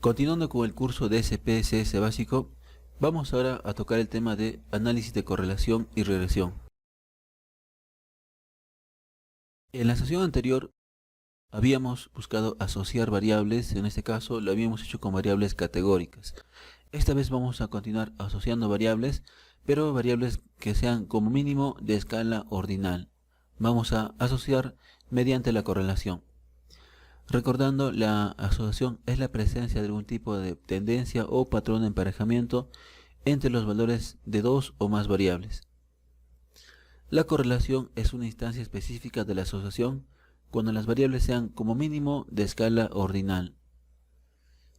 Continuando con el curso de SPSS básico, vamos ahora a tocar el tema de análisis de correlación y regresión. En la sesión anterior habíamos buscado asociar variables, en este caso lo habíamos hecho con variables categóricas. Esta vez vamos a continuar asociando variables, pero variables que sean como mínimo de escala ordinal. Vamos a asociar mediante la correlación. Recordando, la asociación es la presencia de algún tipo de tendencia o patrón de emparejamiento entre los valores de dos o más variables. La correlación es una instancia específica de la asociación cuando las variables sean como mínimo de escala ordinal.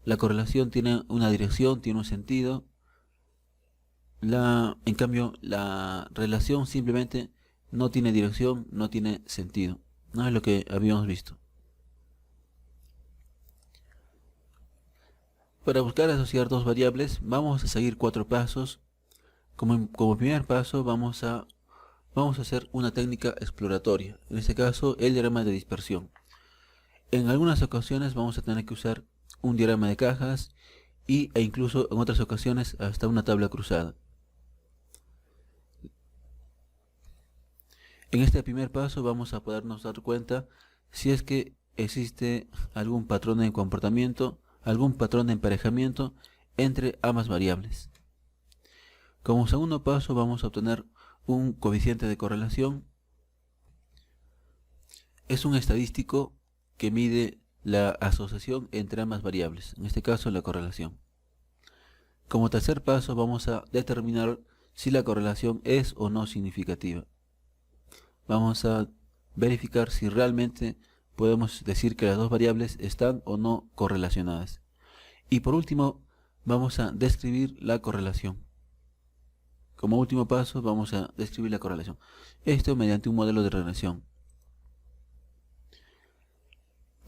La correlación tiene una dirección, tiene un sentido. En cambio, la relación simplemente no tiene dirección, no tiene sentido. No es lo que habíamos visto. Para buscar asociar dos variables, vamos a seguir 4 pasos. Como primer paso, vamos a hacer una técnica exploratoria. En este caso, el diagrama de dispersión. En algunas ocasiones vamos a tener que usar un diagrama de cajas e incluso en otras ocasiones hasta una tabla cruzada. En este primer paso vamos a podernos dar cuenta si es que existe algún patrón de comportamiento, algún patrón de emparejamiento entre ambas variables. Como segundo paso vamos a obtener un coeficiente de correlación. Es un estadístico que mide la asociación entre ambas variables, en este caso la correlación. Como tercer paso vamos a determinar si la correlación es o no significativa. Vamos a verificar si realmente podemos decir que las dos variables están o no correlacionadas. Y por último, vamos a describir la correlación. Como último paso, vamos a describir la correlación. Esto mediante un modelo de regresión.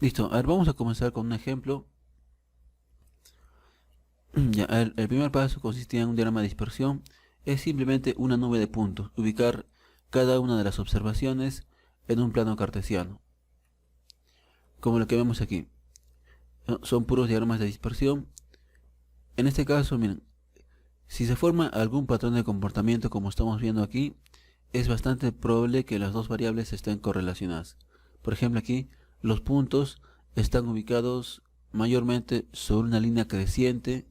Listo, a ver, vamos a comenzar con un ejemplo. Ya, el primer paso consistía en un diagrama de dispersión. Es simplemente una nube de puntos. Ubicar cada una de las observaciones en un plano cartesiano. Como lo que vemos aquí. Son puros diagramas de dispersión. En este caso, miren, si se forma algún patrón de comportamiento como estamos viendo aquí, es bastante probable que las dos variables estén correlacionadas. Por ejemplo, aquí los puntos están ubicados mayormente sobre una línea creciente.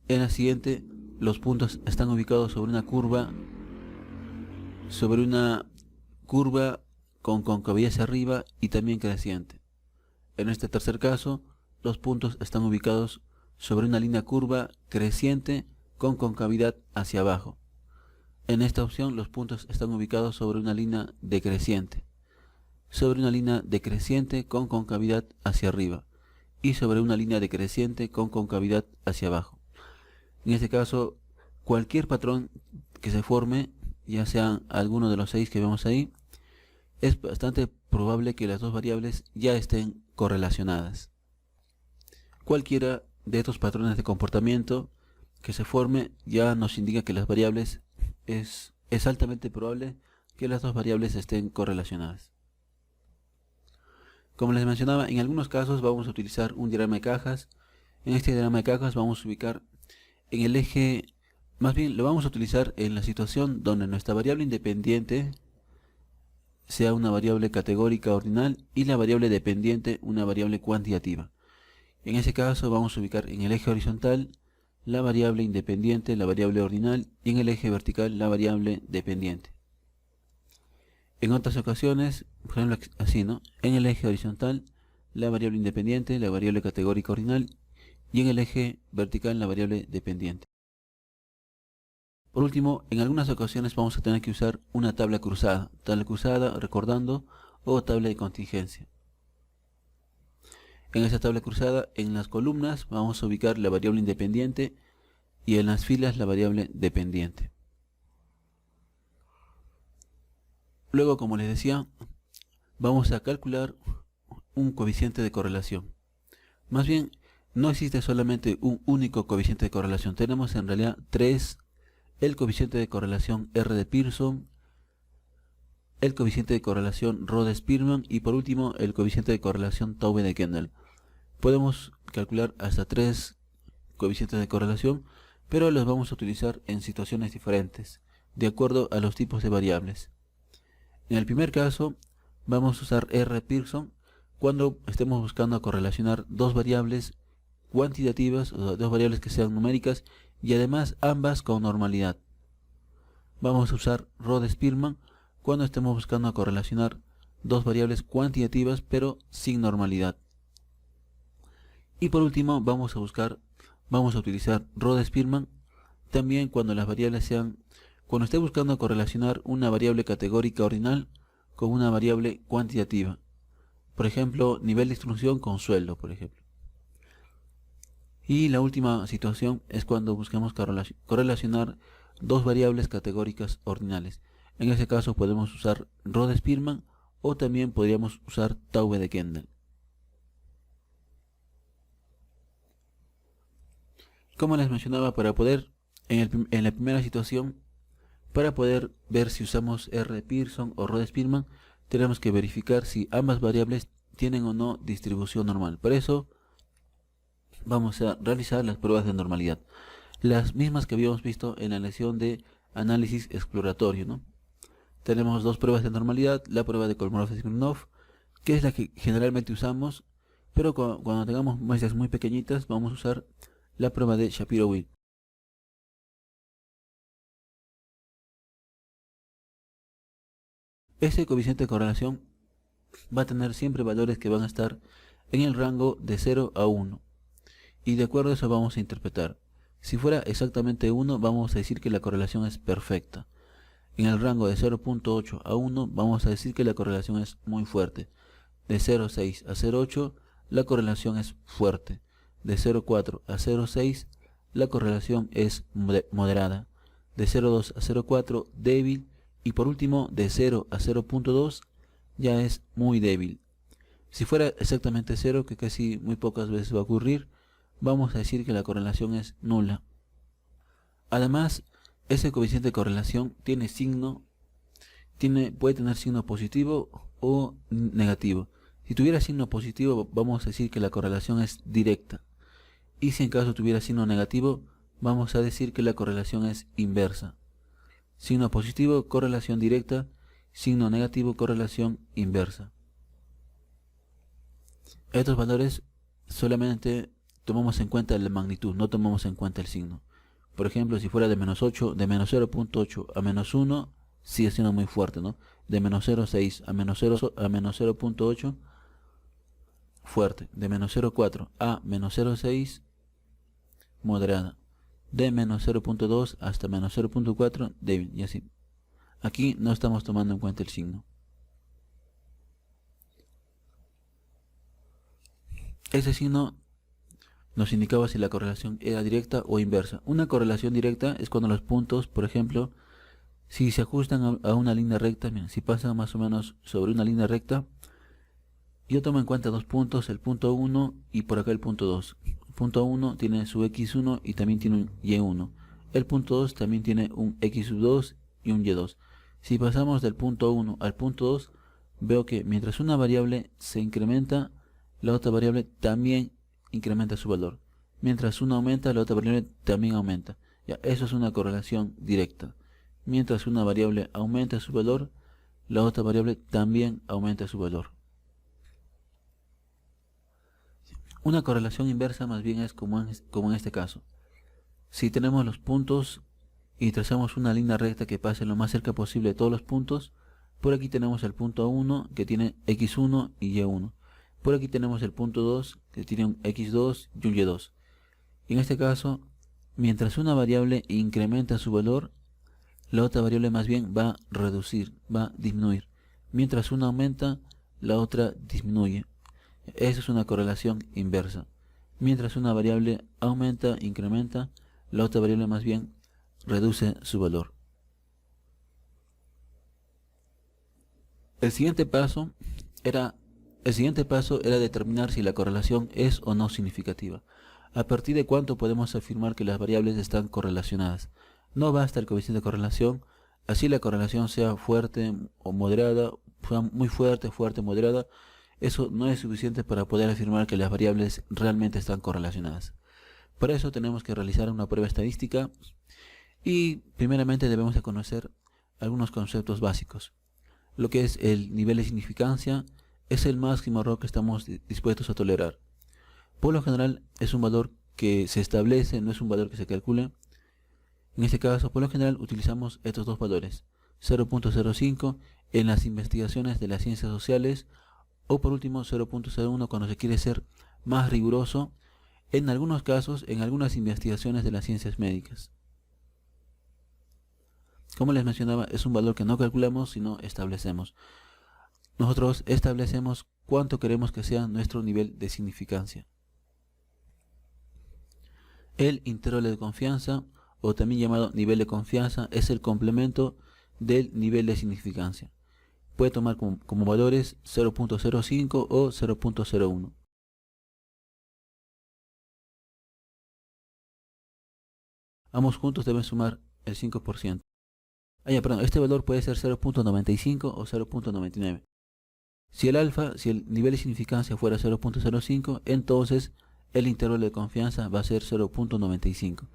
En la siguiente, los puntos están ubicados sobre una curva con concavidad hacia arriba y también creciente. En este tercer caso, los puntos están ubicados sobre una línea curva creciente con concavidad hacia abajo. En esta opción, los puntos están ubicados sobre una línea decreciente, con concavidad hacia arriba y sobre una línea decreciente con concavidad hacia abajo. En este caso, cualquier patrón que se forme, ya sean alguno de los 6 que vemos ahí, es bastante probable que las dos variables ya estén correlacionadas. Cualquiera de estos patrones de comportamiento que se forme ya nos indica que las variables es altamente probable que las dos variables estén correlacionadas. Como les mencionaba, en algunos casos vamos a utilizar un diagrama de cajas. En este diagrama de cajas vamos a ubicar en el eje, más bien lo vamos a utilizar en la situación donde nuestra variable independiente sea una variable categórica ordinal y la variable dependiente una variable cuantitativa. En ese caso vamos a ubicar en el eje horizontal la variable independiente, la variable ordinal, y en el eje vertical la variable dependiente. En otras ocasiones, por ejemplo así, ¿no? En el eje horizontal la variable independiente, la variable categórica ordinal, y en el eje vertical la variable dependiente. Por último, en algunas ocasiones vamos a tener que usar una tabla cruzada, recordando, o tabla de contingencia. En esta tabla cruzada, en las columnas vamos a ubicar la variable independiente y en las filas la variable dependiente. Luego, como les decía, vamos a calcular un coeficiente de correlación. Más bien, no existe solamente un único coeficiente de correlación. Tenemos en realidad 3: el coeficiente de correlación R de Pearson, el coeficiente de correlación Rho de Spearman y por último el coeficiente de correlación Taube de Kendall. Podemos calcular hasta 3 coeficientes de correlación, pero los vamos a utilizar en situaciones diferentes, de acuerdo a los tipos de variables. En el primer caso, vamos a usar R. Pearson cuando estemos buscando correlacionar dos variables cuantitativas, o dos variables que sean numéricas, y además ambas con normalidad. Vamos a usar Rhode-Spearman cuando estemos buscando correlacionar dos variables cuantitativas pero sin normalidad. Y por último vamos a utilizar Rhode-Spearman también cuando las variables cuando esté buscando correlacionar una variable categórica ordinal con una variable cuantitativa. Por ejemplo, nivel de instrucción con sueldo, por ejemplo. Y la última situación es cuando buscamos correlacionar dos variables categóricas ordinales. En ese caso podemos usar Rhode-Spearman o también podríamos usar Taube de Kendall. Como les mencionaba, en la primera situación, para poder ver si usamos R. Pearson o Rhode-Spearman, tenemos que verificar si ambas variables tienen o no distribución normal. Por eso vamos a realizar las pruebas de normalidad, las mismas que habíamos visto en la lección de análisis exploratorio, ¿no? Tenemos dos pruebas de normalidad, la prueba de Kolmogorov-Smirnov, que es la que generalmente usamos, pero cuando tengamos muestras muy pequeñitas vamos a usar la prueba de Shapiro-Wilk. Este coeficiente de correlación va a tener siempre valores que van a estar en el rango de 0 a 1. Y de acuerdo a eso vamos a interpretar. Si fuera exactamente 1, vamos a decir que la correlación es perfecta. En el rango de 0.8 a 1, vamos a decir que la correlación es muy fuerte. De 0.6 a 0.8, la correlación es fuerte. De 0.4 a 0.6, la correlación es moderada. De 0.2 a 0.4, débil. Y por último, de 0 a 0.2, ya es muy débil. Si fuera exactamente 0, que casi muy pocas veces va a ocurrir, vamos a decir que la correlación es nula. Además, ese coeficiente de correlación puede tener signo positivo o negativo. Si tuviera signo positivo, vamos a decir que la correlación es directa. Y si en caso tuviera signo negativo, vamos a decir que la correlación es inversa. Signo positivo, correlación directa. Signo negativo, correlación inversa. Estos valores solamente tomamos en cuenta la magnitud, no tomamos en cuenta el signo. Por ejemplo, si fuera de menos 8, de menos 0.8 a menos 1, sigue siendo muy fuerte, ¿no? De menos 0.6 a menos 0.8, fuerte. De menos 0.4 a menos 0.6, moderada. De menos 0.2 hasta menos 0.4, débil, y así. Aquí no estamos tomando en cuenta el signo. Ese signo nos indicaba si la correlación era directa o inversa. Una correlación directa es cuando los puntos, por ejemplo, si se ajustan a una línea recta, miren, si pasan más o menos sobre una línea recta, yo tomo en cuenta dos puntos, el punto 1 y por acá el punto 2. El punto 1 tiene su x1 y también tiene un y1. El punto 2 también tiene un x2 y un y2. Si pasamos del punto 1 al punto 2, veo que mientras una variable se incrementa, la otra variable también incrementa su valor. Mientras una aumenta, la otra variable también aumenta. Ya, eso es una correlación directa. Mientras una variable aumenta su valor, la otra variable también aumenta su valor. Una correlación inversa más bien es como en este caso. Si tenemos los puntos y trazamos una línea recta que pase lo más cerca posible de todos los puntos, por aquí tenemos el punto 1 que tiene x1 y y1. Por aquí tenemos el punto 2 que tiene un x2 y un y2. En este caso, mientras una variable incrementa su valor, la otra variable más bien va a reducir, va a disminuir. Mientras una aumenta, la otra disminuye. Esa es una correlación inversa. Mientras una variable aumenta, incrementa, la otra variable más bien reduce su valor. El siguiente paso era determinar si la correlación es o no significativa. ¿A partir de cuánto podemos afirmar que las variables están correlacionadas? No basta el coeficiente de correlación, así la correlación sea fuerte o moderada, sea muy fuerte, moderada. eso no es suficiente para poder afirmar que las variables realmente están correlacionadas. Para eso tenemos que realizar una prueba estadística y primeramente debemos de conocer algunos conceptos básicos. Lo que es el nivel de significancia es el máximo error que estamos dispuestos a tolerar. Por lo general es un valor que se establece, no es un valor que se calcule. En este caso, por lo general utilizamos estos dos valores, 0.05 en las investigaciones de las ciencias sociales o por último 0.01 cuando se quiere ser más riguroso en algunos casos, en algunas investigaciones de las ciencias médicas. Como les mencionaba, es un valor que no calculamos, sino establecemos. Nosotros establecemos cuánto queremos que sea nuestro nivel de significancia. El intervalo de confianza, o también llamado nivel de confianza, es el complemento del nivel de significancia. Puede tomar como valores 0.05 o 0.01. Ambos juntos deben sumar el 5%. Este valor puede ser 0.95 o 0.99. Si el nivel de significancia fuera 0.05, entonces el intervalo de confianza va a ser 0.95.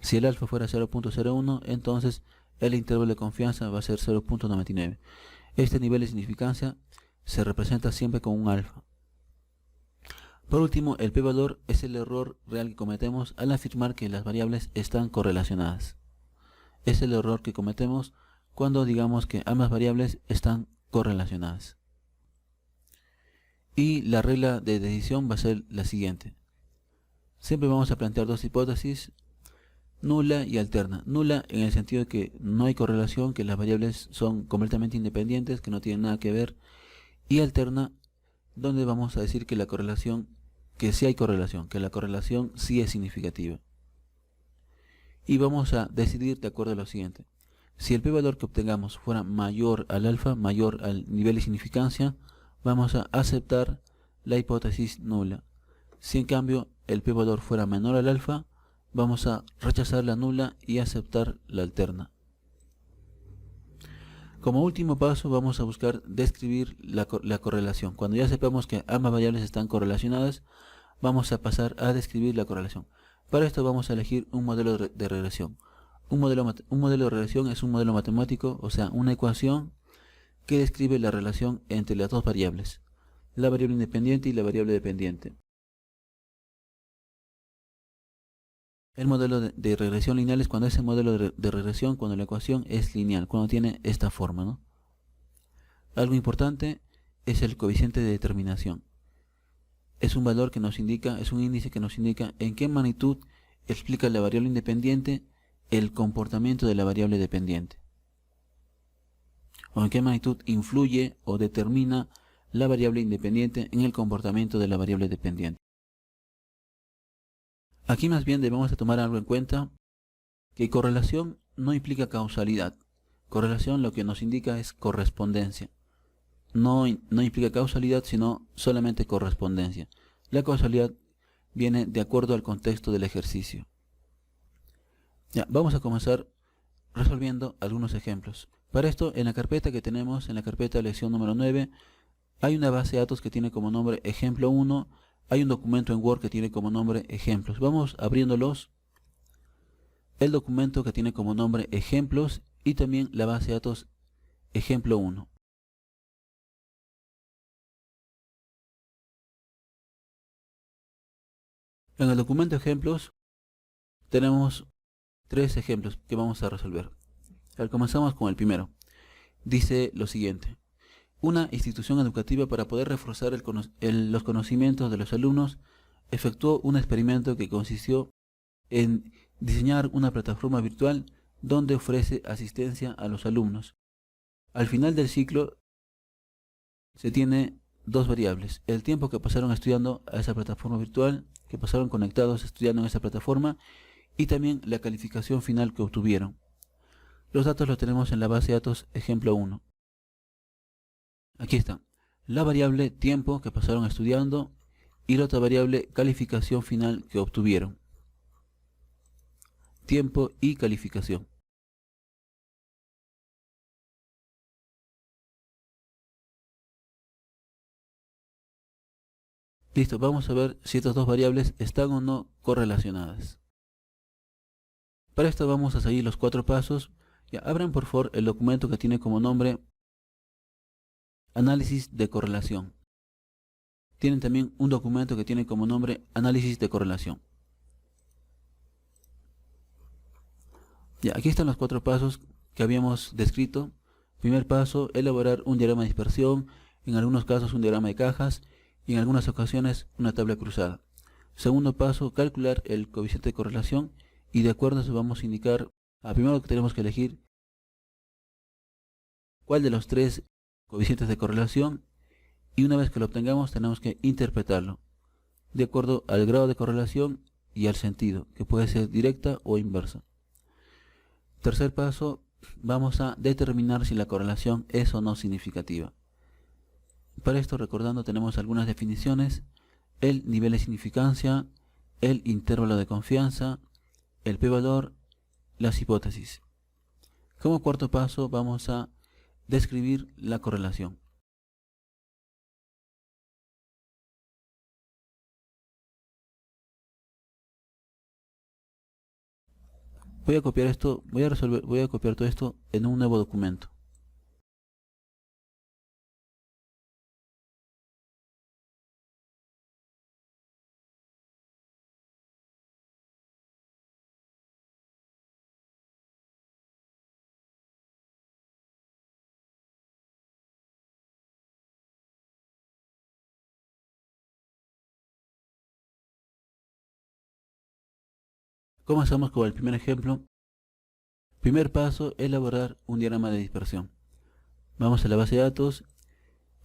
Si el alfa fuera 0.01, entonces el intervalo de confianza va a ser 0.99. Este nivel de significancia se representa siempre con un alfa. Por último, el p-valor es el error real que cometemos al afirmar que las variables están correlacionadas. Es el error que cometemos cuando digamos que ambas variables están correlacionadas. Y la regla de decisión va a ser la siguiente. Siempre vamos a plantear dos hipótesis, nula y alterna. Nula en el sentido de que no hay correlación, que las variables son completamente independientes, que no tienen nada que ver. Y alterna, donde vamos a decir que la correlación, que sí hay correlación, que la correlación sí es significativa. Y vamos a decidir de acuerdo a lo siguiente. Si el p-valor que obtengamos fuera mayor al alfa, mayor al nivel de significancia, vamos a aceptar la hipótesis nula. Si en cambio el p-valor fuera menor al alfa, vamos a rechazar la nula y aceptar la alterna. Como último paso vamos a buscar describir la correlación. Cuando ya sepamos que ambas variables están correlacionadas, vamos a pasar a describir la correlación. Para esto vamos a elegir un modelo de regresión. Un modelo de regresión es un modelo matemático, o sea, una ecuación que describe la relación entre las dos variables, la variable independiente y la variable dependiente. El modelo de regresión lineal es cuando ese modelo de regresión, cuando la ecuación es lineal, cuando tiene esta forma, ¿no? Algo importante es el coeficiente de determinación. Es un valor que nos indica, es un índice que nos indica en qué magnitud explica la variable independiente el comportamiento de la variable dependiente. O en qué magnitud influye o determina la variable independiente en el comportamiento de la variable dependiente. Aquí más bien debemos de tomar algo en cuenta, que correlación no implica causalidad. Correlación lo que nos indica es correspondencia. No implica causalidad, sino solamente correspondencia. La causalidad viene de acuerdo al contexto del ejercicio. Ya, vamos a comenzar resolviendo algunos ejemplos. Para esto, en la carpeta que tenemos, en la carpeta de lección número 9, hay una base de datos que tiene como nombre ejemplo 1, hay un documento en Word que tiene como nombre ejemplos. Vamos abriéndolos. El documento que tiene como nombre ejemplos y también la base de datos ejemplo 1. En el documento ejemplos tenemos tres ejemplos que vamos a resolver. A ver, comenzamos con el primero. Dice lo siguiente. Una institución educativa, para poder reforzar los conocimientos de los alumnos, efectuó un experimento que consistió en diseñar una plataforma virtual donde ofrece asistencia a los alumnos. Al final del ciclo se tiene dos variables: el tiempo que pasaron estudiando a esa plataforma virtual, que pasaron conectados estudiando en esa plataforma, y también la calificación final que obtuvieron. Los datos los tenemos en la base de datos ejemplo 1. Aquí está la variable tiempo que pasaron estudiando y la otra variable calificación final que obtuvieron. Tiempo y calificación. Listo, vamos a ver si estas dos variables están o no correlacionadas. Para esto vamos a seguir los 4 pasos. Ya, abran por favor el documento que tiene como nombre Análisis de correlación. Tienen también un documento que tiene como nombre Análisis de correlación. Ya, aquí están los 4 pasos que habíamos descrito. Primer paso, elaborar un diagrama de dispersión, en algunos casos un diagrama de cajas y en algunas ocasiones una tabla cruzada. Segundo paso, calcular el coeficiente de correlación y de acuerdo a eso vamos a indicar, primero que tenemos que elegir cuál de los 3 coeficientes de correlación y una vez que lo obtengamos tenemos que interpretarlo de acuerdo al grado de correlación y al sentido, que puede ser directa o inversa. Tercer paso, vamos a determinar si la correlación es o no significativa. Para esto, recordando, tenemos algunas definiciones: el nivel de significancia, el intervalo de confianza, el p-valor, las hipótesis. Como cuarto paso, vamos a describir la correlación. Voy a copiar esto, voy a copiar todo esto en un nuevo documento. Comenzamos con el primer ejemplo. Primer paso, elaborar un diagrama de dispersión. Vamos a la base de datos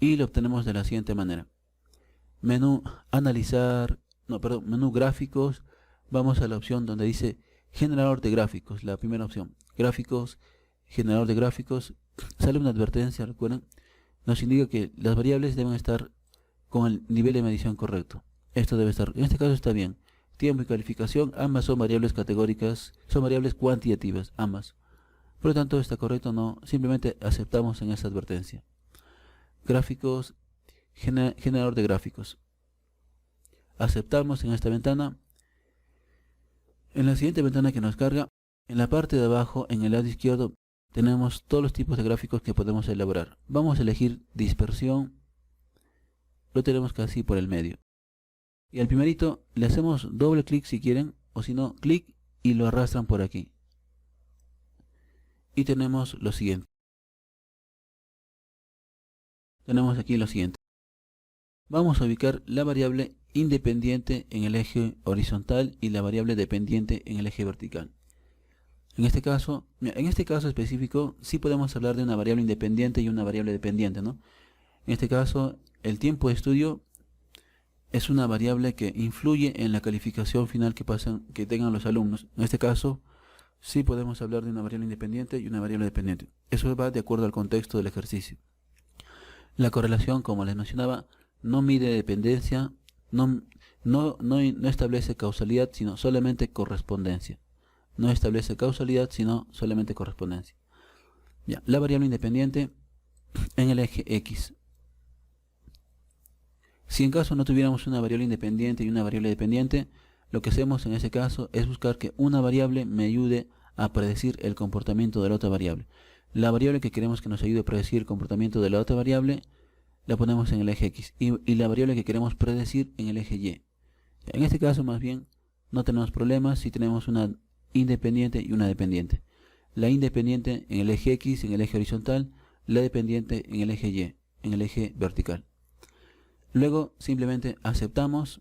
y lo obtenemos de la siguiente manera. Menú analizar, menú gráficos. Vamos a la opción donde dice generador de gráficos, la primera opción. Gráficos, generador de gráficos. Sale una advertencia, recuerden, nos indica que las variables deben estar con el nivel de medición correcto. Esto debe estar, en este caso está bien. Tiempo y calificación, ambas son variables categóricas, son variables cuantitativas, ambas. Por lo tanto, está correcto, no, simplemente aceptamos en esta advertencia. Gráficos, generador de gráficos. Aceptamos en esta ventana. En la siguiente ventana que nos carga, en la parte de abajo, en el lado izquierdo, tenemos todos los tipos de gráficos que podemos elaborar. Vamos a elegir dispersión, lo tenemos casi por el medio. Y al primerito le hacemos doble clic si quieren, o si no, clic y lo arrastran por aquí. Y tenemos lo siguiente. Tenemos aquí lo siguiente. Vamos a ubicar la variable independiente en el eje horizontal y la variable dependiente en el eje vertical. En este caso específico, sí podemos hablar de una variable independiente y una variable dependiente, ¿no? En este caso, el tiempo de estudio es una variable que influye en la calificación final que tengan los alumnos. En este caso, sí podemos hablar de una variable independiente y una variable dependiente. Eso va de acuerdo al contexto del ejercicio. La correlación, como les mencionaba, no mide dependencia, no establece causalidad, sino solamente correspondencia. No establece causalidad, sino solamente correspondencia. Ya, la variable independiente en el eje X. Si en caso no tuviéramos una variable independiente y una variable dependiente, lo que hacemos en ese caso es buscar que una variable me ayude a predecir el comportamiento de la otra variable. La variable que queremos que nos ayude a predecir el comportamiento de la otra variable la ponemos en el eje X y la variable que queremos predecir en el eje Y. En este caso más bien no tenemos problemas si tenemos una independiente y una dependiente. La independiente en el eje X, en el eje horizontal, la dependiente en el eje Y, en el eje vertical. Luego simplemente aceptamos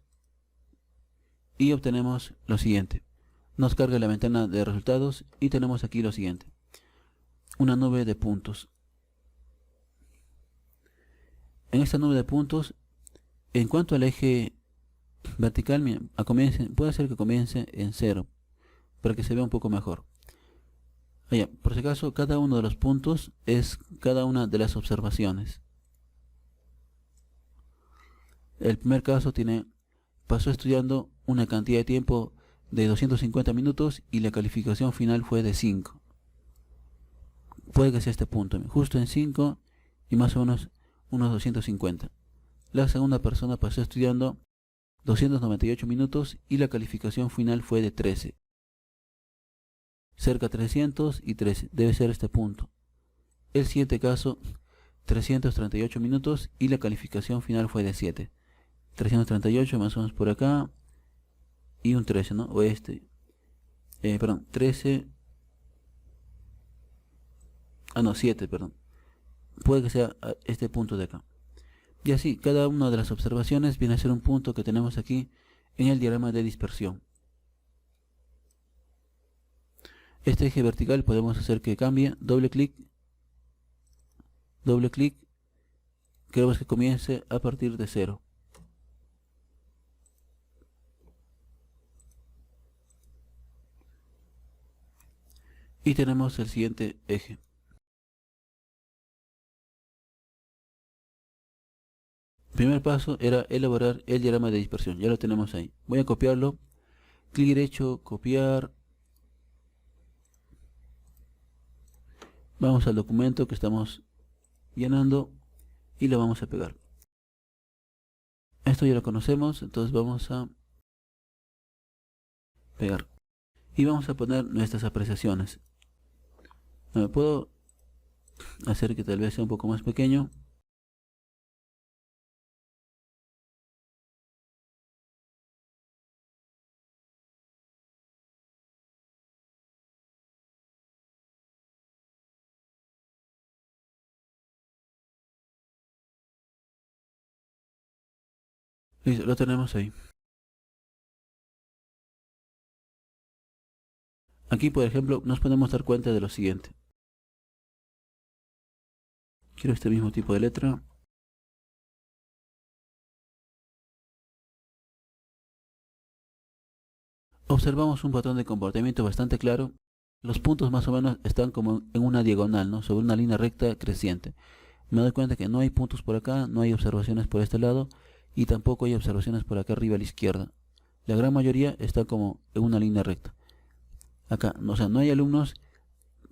y obtenemos lo siguiente. Nos carga la ventana de resultados y tenemos aquí lo siguiente. Una nube de puntos. En esta nube de puntos, en cuanto al eje vertical, puede ser que comience en 0 para que se vea un poco mejor. Por si acaso, cada uno de los puntos es cada una de las observaciones. El primer caso pasó estudiando una cantidad de tiempo de 250 minutos y la calificación final fue de 5. Puede que sea este punto, justo en 5 y más o menos unos 250. La segunda persona pasó estudiando 298 minutos y la calificación final fue de 13. Cerca 300 y 13, debe ser este punto. El siguiente caso, 338 minutos y la calificación final fue de 7. 338 más o menos por acá y un 13, ¿no? O este, perdón, 13, no, 7, perdón. Puede que sea este punto de acá. Y así, cada una de las observaciones viene a ser un punto que tenemos aquí en el diagrama de dispersión. Este eje vertical podemos hacer que cambie, doble clic, queremos que comience a partir de 0. Y tenemos el siguiente eje. Primer paso era elaborar el diagrama de dispersión, ya lo tenemos ahí. Voy a copiarlo, clic derecho, copiar. Vamos al documento que estamos llenando y lo vamos a pegar. Esto ya lo conocemos, entonces vamos a pegar. Y vamos a poner nuestras apreciaciones. Puedo hacer que tal vez sea un poco más pequeño. Listo, lo tenemos ahí. Aquí, por ejemplo, nos podemos dar cuenta de lo siguiente. Quiero este mismo tipo de letra. Observamos un patrón de comportamiento bastante claro. Los puntos más o menos están como en una diagonal, ¿no? Sobre una línea recta creciente. Me doy cuenta que no hay puntos por acá, no hay observaciones por este lado y tampoco hay observaciones por acá arriba a la izquierda. La gran mayoría está como en una línea recta. Acá, o sea, no hay alumnos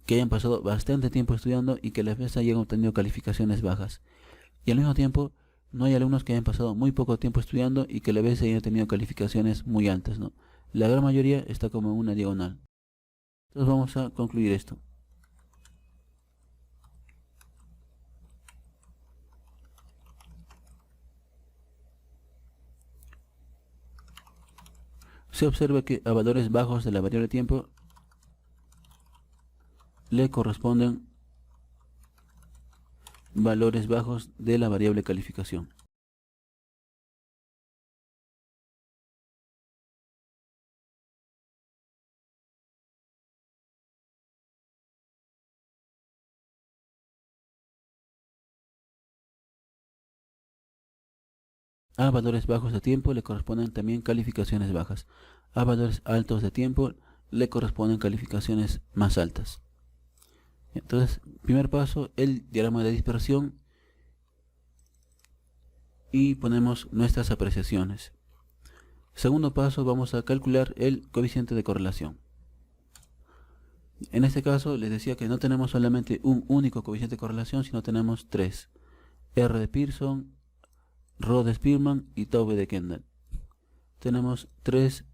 que hayan pasado bastante tiempo estudiando y que a la vez hayan obtenido calificaciones bajas. Y al mismo tiempo, no hay alumnos que hayan pasado muy poco tiempo estudiando y que a la vez hayan tenido calificaciones muy altas, ¿no? La gran mayoría está como en una diagonal. Entonces vamos a concluir esto. Se observa que a valores bajos de la variable tiempo le corresponden valores bajos de la variable calificación. A valores bajos de tiempo le corresponden también calificaciones bajas. A valores altos de tiempo le corresponden calificaciones más altas. Entonces, primer paso, el diagrama de dispersión y ponemos nuestras apreciaciones. Segundo paso, vamos a calcular el coeficiente de correlación. En este caso, les decía que no tenemos solamente un único coeficiente de correlación, sino tenemos tres. R de Pearson, Rho de Spearman y Taube de Kendall. Tenemos tres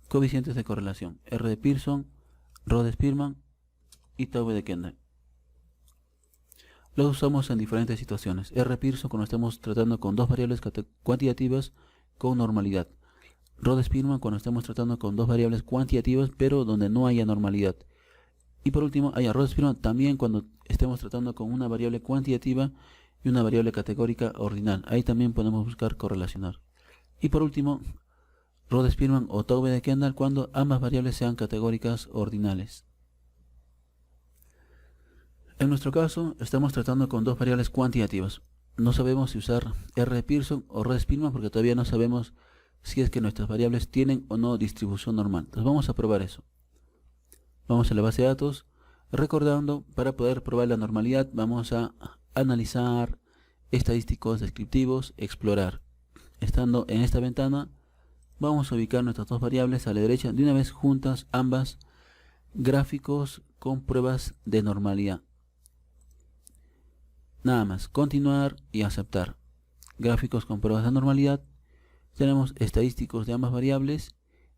coeficientes de correlación. R de Pearson, Rho de Spearman y Taube de Kendall. Los usamos en diferentes situaciones. R Pearson cuando estamos tratando con dos variables cuantitativas con normalidad. Rho de Spearman cuando estamos tratando con dos variables cuantitativas pero donde no haya normalidad. Y por último, hay Rho de Spearman también cuando estemos tratando con una variable cuantitativa y una variable categórica ordinal. Ahí también podemos buscar correlacionar. Y por último, Rho de Spearman o Taube de Kendall cuando ambas variables sean categóricas ordinales. En nuestro caso, estamos tratando con dos variables cuantitativas. No sabemos si usar R de Pearson o Rho de Spearman porque todavía no sabemos si es que nuestras variables tienen o no distribución normal. Entonces vamos a probar eso. Vamos a la base de datos. Recordando, para poder probar la normalidad, vamos a analizar, estadísticos, descriptivos, explorar. Estando en esta ventana, vamos a ubicar nuestras dos variables a la derecha, de una vez juntas ambas, gráficos con pruebas de normalidad. Nada más, continuar y aceptar. Gráficos con pruebas de normalidad, tenemos estadísticos de ambas variables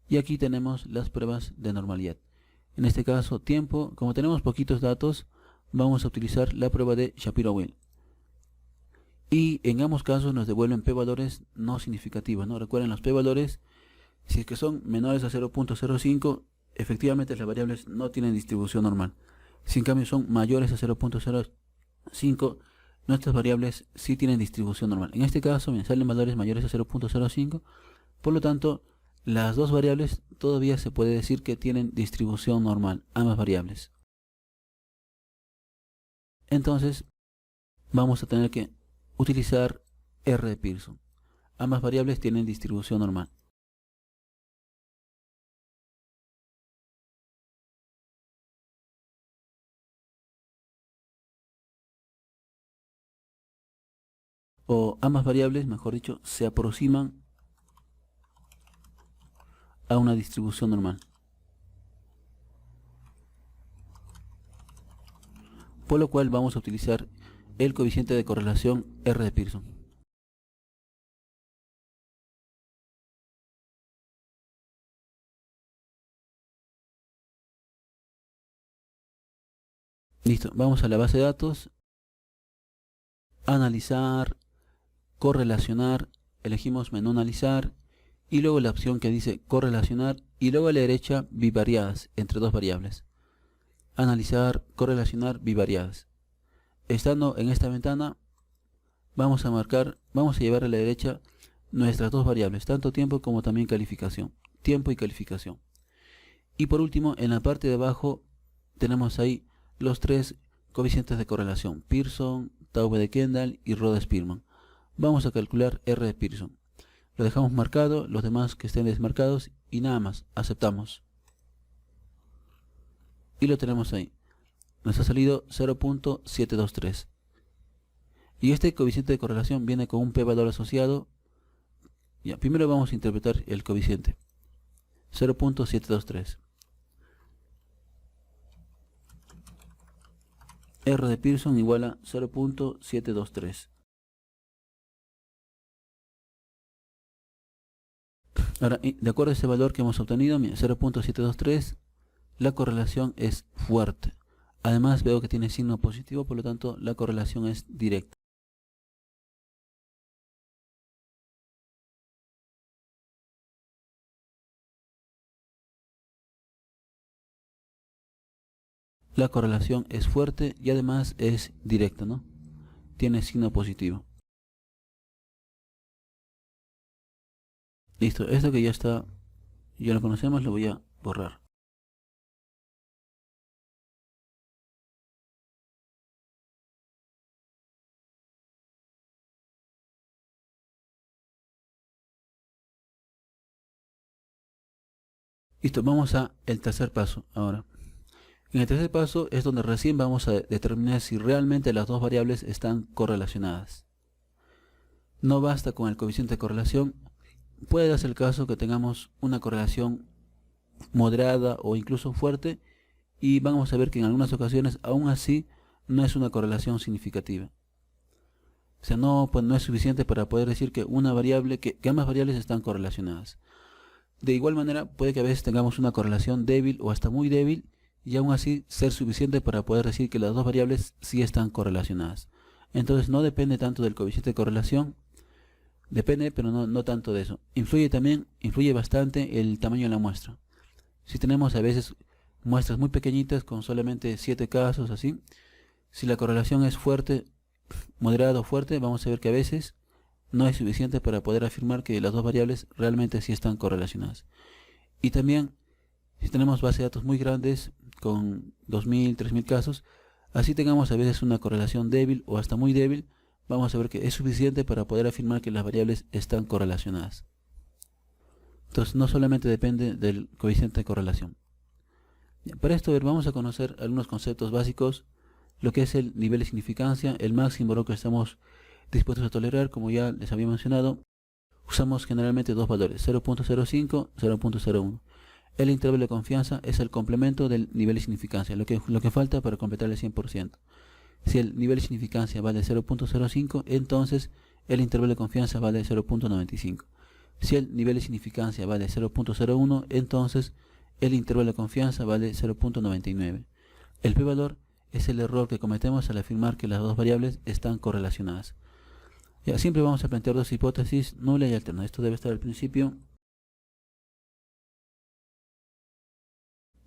y aquí tenemos las pruebas de normalidad. En este caso, tiempo, como tenemos poquitos datos, vamos a utilizar la prueba de Shapiro-Wilk. Y en ambos casos nos devuelven p-valores no significativos, ¿no? Recuerden, los p-valores, si es que son menores a 0.05, efectivamente las variables no tienen distribución normal. Si en cambio son mayores a 0.05, nuestras variables sí tienen distribución normal. En este caso me salen valores mayores a 0.05, por lo tanto las dos variables todavía se puede decir que tienen distribución normal, ambas variables. Entonces vamos a tener que utilizar R de Pearson. Ambas variables tienen distribución normal. O ambas variables, mejor dicho, se aproximan a una distribución normal. Por lo cual vamos a utilizar el coeficiente de correlación R de Pearson. Listo, vamos a la base de datos, analizar, correlacionar, elegimos menú analizar y luego la opción que dice correlacionar y luego a la derecha bivariadas entre dos variables. Analizar, correlacionar, bivariadas. Estando en esta ventana vamos a llevar a la derecha nuestras dos variables, tanto tiempo como también calificación, tiempo y calificación. Y por último, en la parte de abajo tenemos ahí los tres coeficientes de correlación, Pearson, Taube de Kendall y Rhodes-Spearman. Vamos a calcular R de Pearson. Lo dejamos marcado, los demás que estén desmarcados y nada más, aceptamos. Y lo tenemos ahí. Nos ha salido 0.723. Y este coeficiente de correlación viene con un p-valor asociado. Ya, primero vamos a interpretar el coeficiente. 0.723. R de Pearson igual a 0.723. Ahora, de acuerdo a ese valor que hemos obtenido, 0.723, la correlación es fuerte. Además veo que tiene signo positivo, por lo tanto la correlación es directa. La correlación es fuerte y además es directa, ¿no? Tiene signo positivo. Listo, esto que ya está, ya lo conocemos, lo voy a borrar. Listo, vamos a el tercer paso ahora. En el tercer paso es donde recién vamos a determinar si realmente las dos variables están correlacionadas. No basta con el coeficiente de correlación. Puede darse el caso que tengamos una correlación moderada o incluso fuerte y vamos a ver que en algunas ocasiones aún así no es una correlación significativa. O sea, no es suficiente para poder decir que una variable, que ambas variables están correlacionadas. De igual manera, puede que a veces tengamos una correlación débil o hasta muy débil y aún así ser suficiente para poder decir que las dos variables sí están correlacionadas. Entonces no depende tanto del coeficiente de correlación, depende pero no tanto de eso. Influye bastante el tamaño de la muestra. Si tenemos a veces muestras muy pequeñitas con solamente 7 casos así, si la correlación es fuerte, moderada o fuerte, vamos a ver que a veces no es suficiente para poder afirmar que las dos variables realmente sí están correlacionadas. Y también si tenemos bases de datos muy grandes con 2000, 3000 casos, así tengamos a veces una correlación débil o hasta muy débil, vamos a ver que es suficiente para poder afirmar que las variables están correlacionadas. Entonces no solamente depende del coeficiente de correlación. Para esto vamos a conocer algunos conceptos básicos, lo que es el nivel de significancia, el máximo lo que estamos dispuestos a tolerar. Como ya les había mencionado, usamos generalmente dos valores, 0.05, 0.01. El intervalo de confianza es el complemento del nivel de significancia, lo que falta para completar el 100%. Si el nivel de significancia vale 0.05, entonces el intervalo de confianza vale 0.95. Si el nivel de significancia vale 0.01, entonces el intervalo de confianza vale 0.99. El p-valor es el error que cometemos al afirmar que las dos variables están correlacionadas. Ya, siempre vamos a plantear dos hipótesis, nula y alterna. Esto debe estar al principio.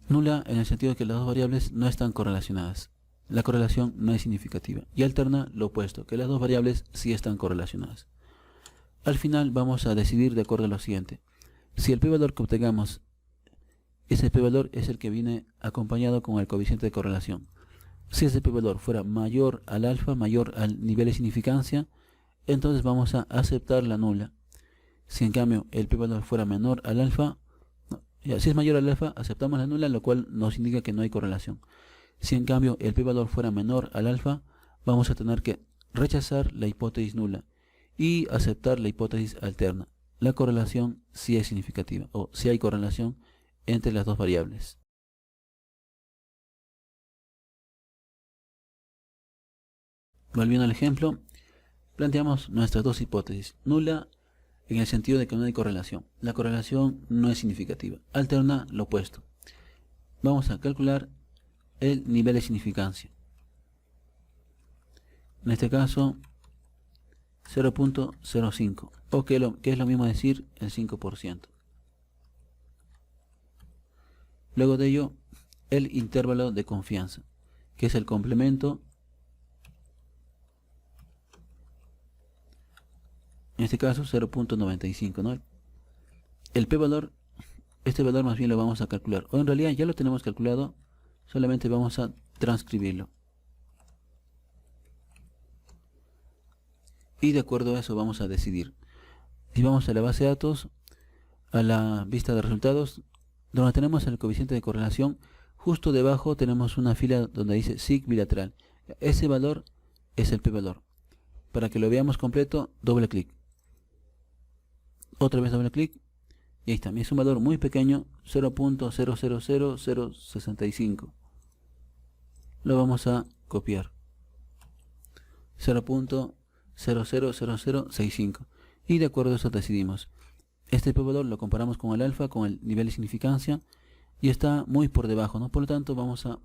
Nula en el sentido de que las dos variables no están correlacionadas. La correlación no es significativa. Y alterna lo opuesto, que las dos variables sí están correlacionadas. Al final vamos a decidir de acuerdo a lo siguiente. Si el p-valor que obtengamos, ese p-valor es el que viene acompañado con el coeficiente de correlación. Si ese p-valor fuera mayor al alfa, mayor al nivel de significancia, entonces vamos a aceptar la nula. Si en cambio el p-valor fuera menor al alfa, si es mayor al alfa, aceptamos la nula, lo cual nos indica que no hay correlación. Si en cambio el p-valor fuera menor al alfa, vamos a tener que rechazar la hipótesis nula y aceptar la hipótesis alterna. La correlación sí es significativa, o sí hay correlación entre las dos variables. Volviendo al ejemplo, planteamos nuestras dos hipótesis. Nula en el sentido de que no hay correlación. La correlación no es significativa. Alterna lo opuesto. Vamos a calcular el nivel de significancia. En este caso, 0.05, o que es lo mismo decir el 5%. Luego de ello, el intervalo de confianza, que es el complemento. En este caso 0.95, ¿no? El p-valor, este valor más bien lo vamos a calcular, o en realidad ya lo tenemos calculado, solamente vamos a transcribirlo. Y de acuerdo a eso vamos a decidir. Si vamos a la base de datos, a la vista de resultados, donde tenemos el coeficiente de correlación, justo debajo tenemos una fila donde dice sig bilateral. Ese valor es el p-valor. Para que lo veamos completo, doble clic. Otra vez doble clic. Y ahí está. Es un valor muy pequeño, 0.000065. Lo vamos a copiar. 0.000065. Y de acuerdo a eso decidimos. Este p-valor lo comparamos con el alfa, con el nivel de significancia, y está muy por debajo, ¿no? Por lo tanto, vamos a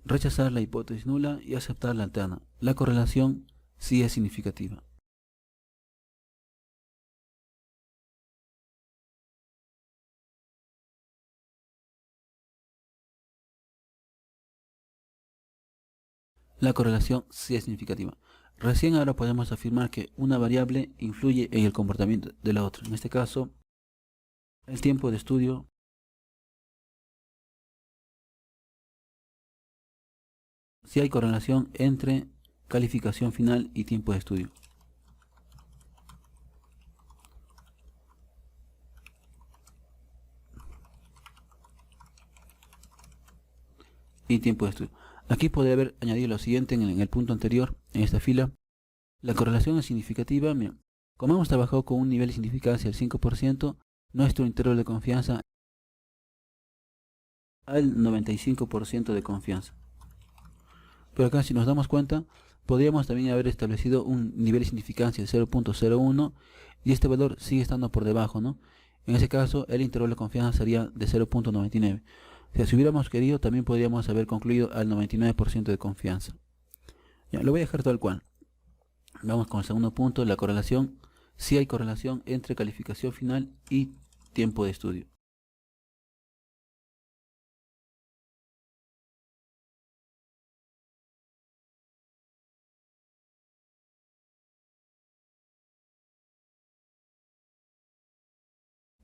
rechazar la hipótesis nula y aceptar la alterna. La correlación sí es significativa. La correlación sí es significativa. Recién ahora podemos afirmar que una variable influye en el comportamiento de la otra. En este caso, el tiempo de estudio si hay correlación entre calificación final y tiempo de estudio. Y tiempo de estudio. Aquí podría haber añadido lo siguiente en el punto anterior, en esta fila. La correlación es significativa. Mira, como hemos trabajado con un nivel de significancia del 5%, nuestro intervalo de confianza al 95% de confianza. Pero acá, si nos damos cuenta, podríamos también haber establecido un nivel de significancia de 0.01 y este valor sigue estando por debajo, ¿no? En ese caso, el intervalo de confianza sería de 0.99. O sea, si hubiéramos querido, también podríamos haber concluido al 99% de confianza. Ya, lo voy a dejar tal cual. Vamos con el segundo punto, la correlación. Sí hay correlación entre calificación final y tiempo de estudio.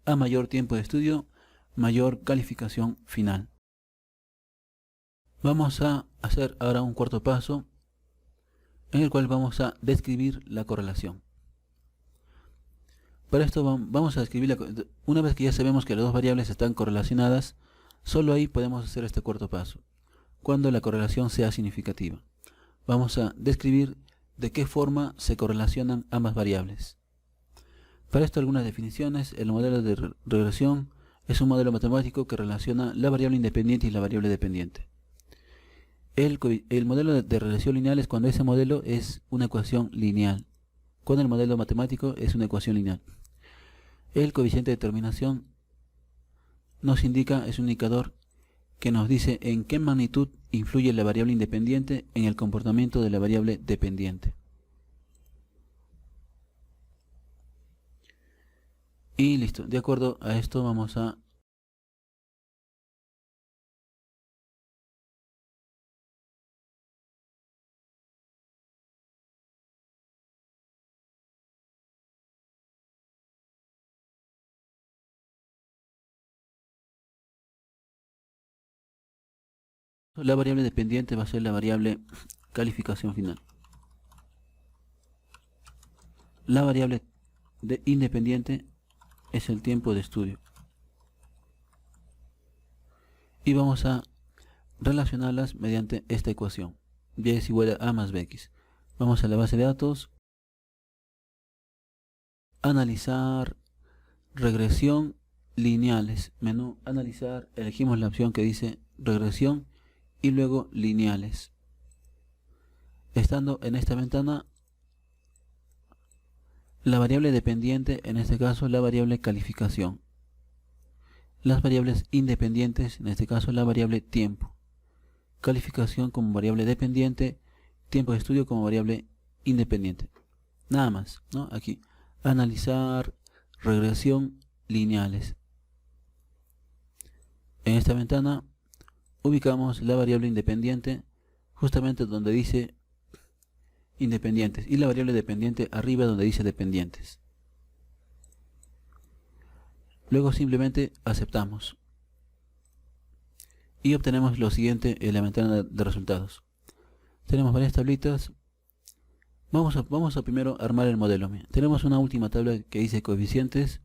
A mayor tiempo de estudio, mayor calificación final. Vamos a hacer ahora un cuarto paso en el cual vamos a describir la correlación. Para esto vamos a describir una vez que ya sabemos que las dos variables están correlacionadas, solo ahí podemos hacer este cuarto paso, cuando la correlación sea significativa. Vamos a describir de qué forma se correlacionan ambas variables. Para esto algunas definiciones. El modelo de regresión es un modelo matemático que relaciona la variable independiente y la variable dependiente. El modelo de regresión lineal es cuando ese modelo es una ecuación lineal, cuando el modelo matemático es una ecuación lineal. El coeficiente de determinación nos indica, es un indicador que nos dice en qué magnitud influye la variable independiente en el comportamiento de la variable dependiente. Y listo, de acuerdo a esto vamos a la variable dependiente va a ser la variable calificación final. La variable independiente es el tiempo de estudio. Y vamos a relacionarlas mediante esta ecuación. Y es igual a más bx. Vamos a la base de datos. Analizar regresión lineales. Menú analizar. Elegimos la opción que dice regresión y luego lineales. Estando en esta ventana, la variable dependiente, en este caso la variable calificación. Las variables independientes, en este caso la variable tiempo. Calificación como variable dependiente, tiempo de estudio como variable independiente. Nada más, ¿no? Aquí, analizar regresión lineales. En esta ventana ubicamos la variable independiente justamente donde dice independientes y la variable dependiente arriba donde dice dependientes. Luego simplemente aceptamos y obtenemos lo siguiente en la ventana de resultados. Tenemos varias tablitas. Vamos a primero armar el modelo. Tenemos una última tabla que dice coeficientes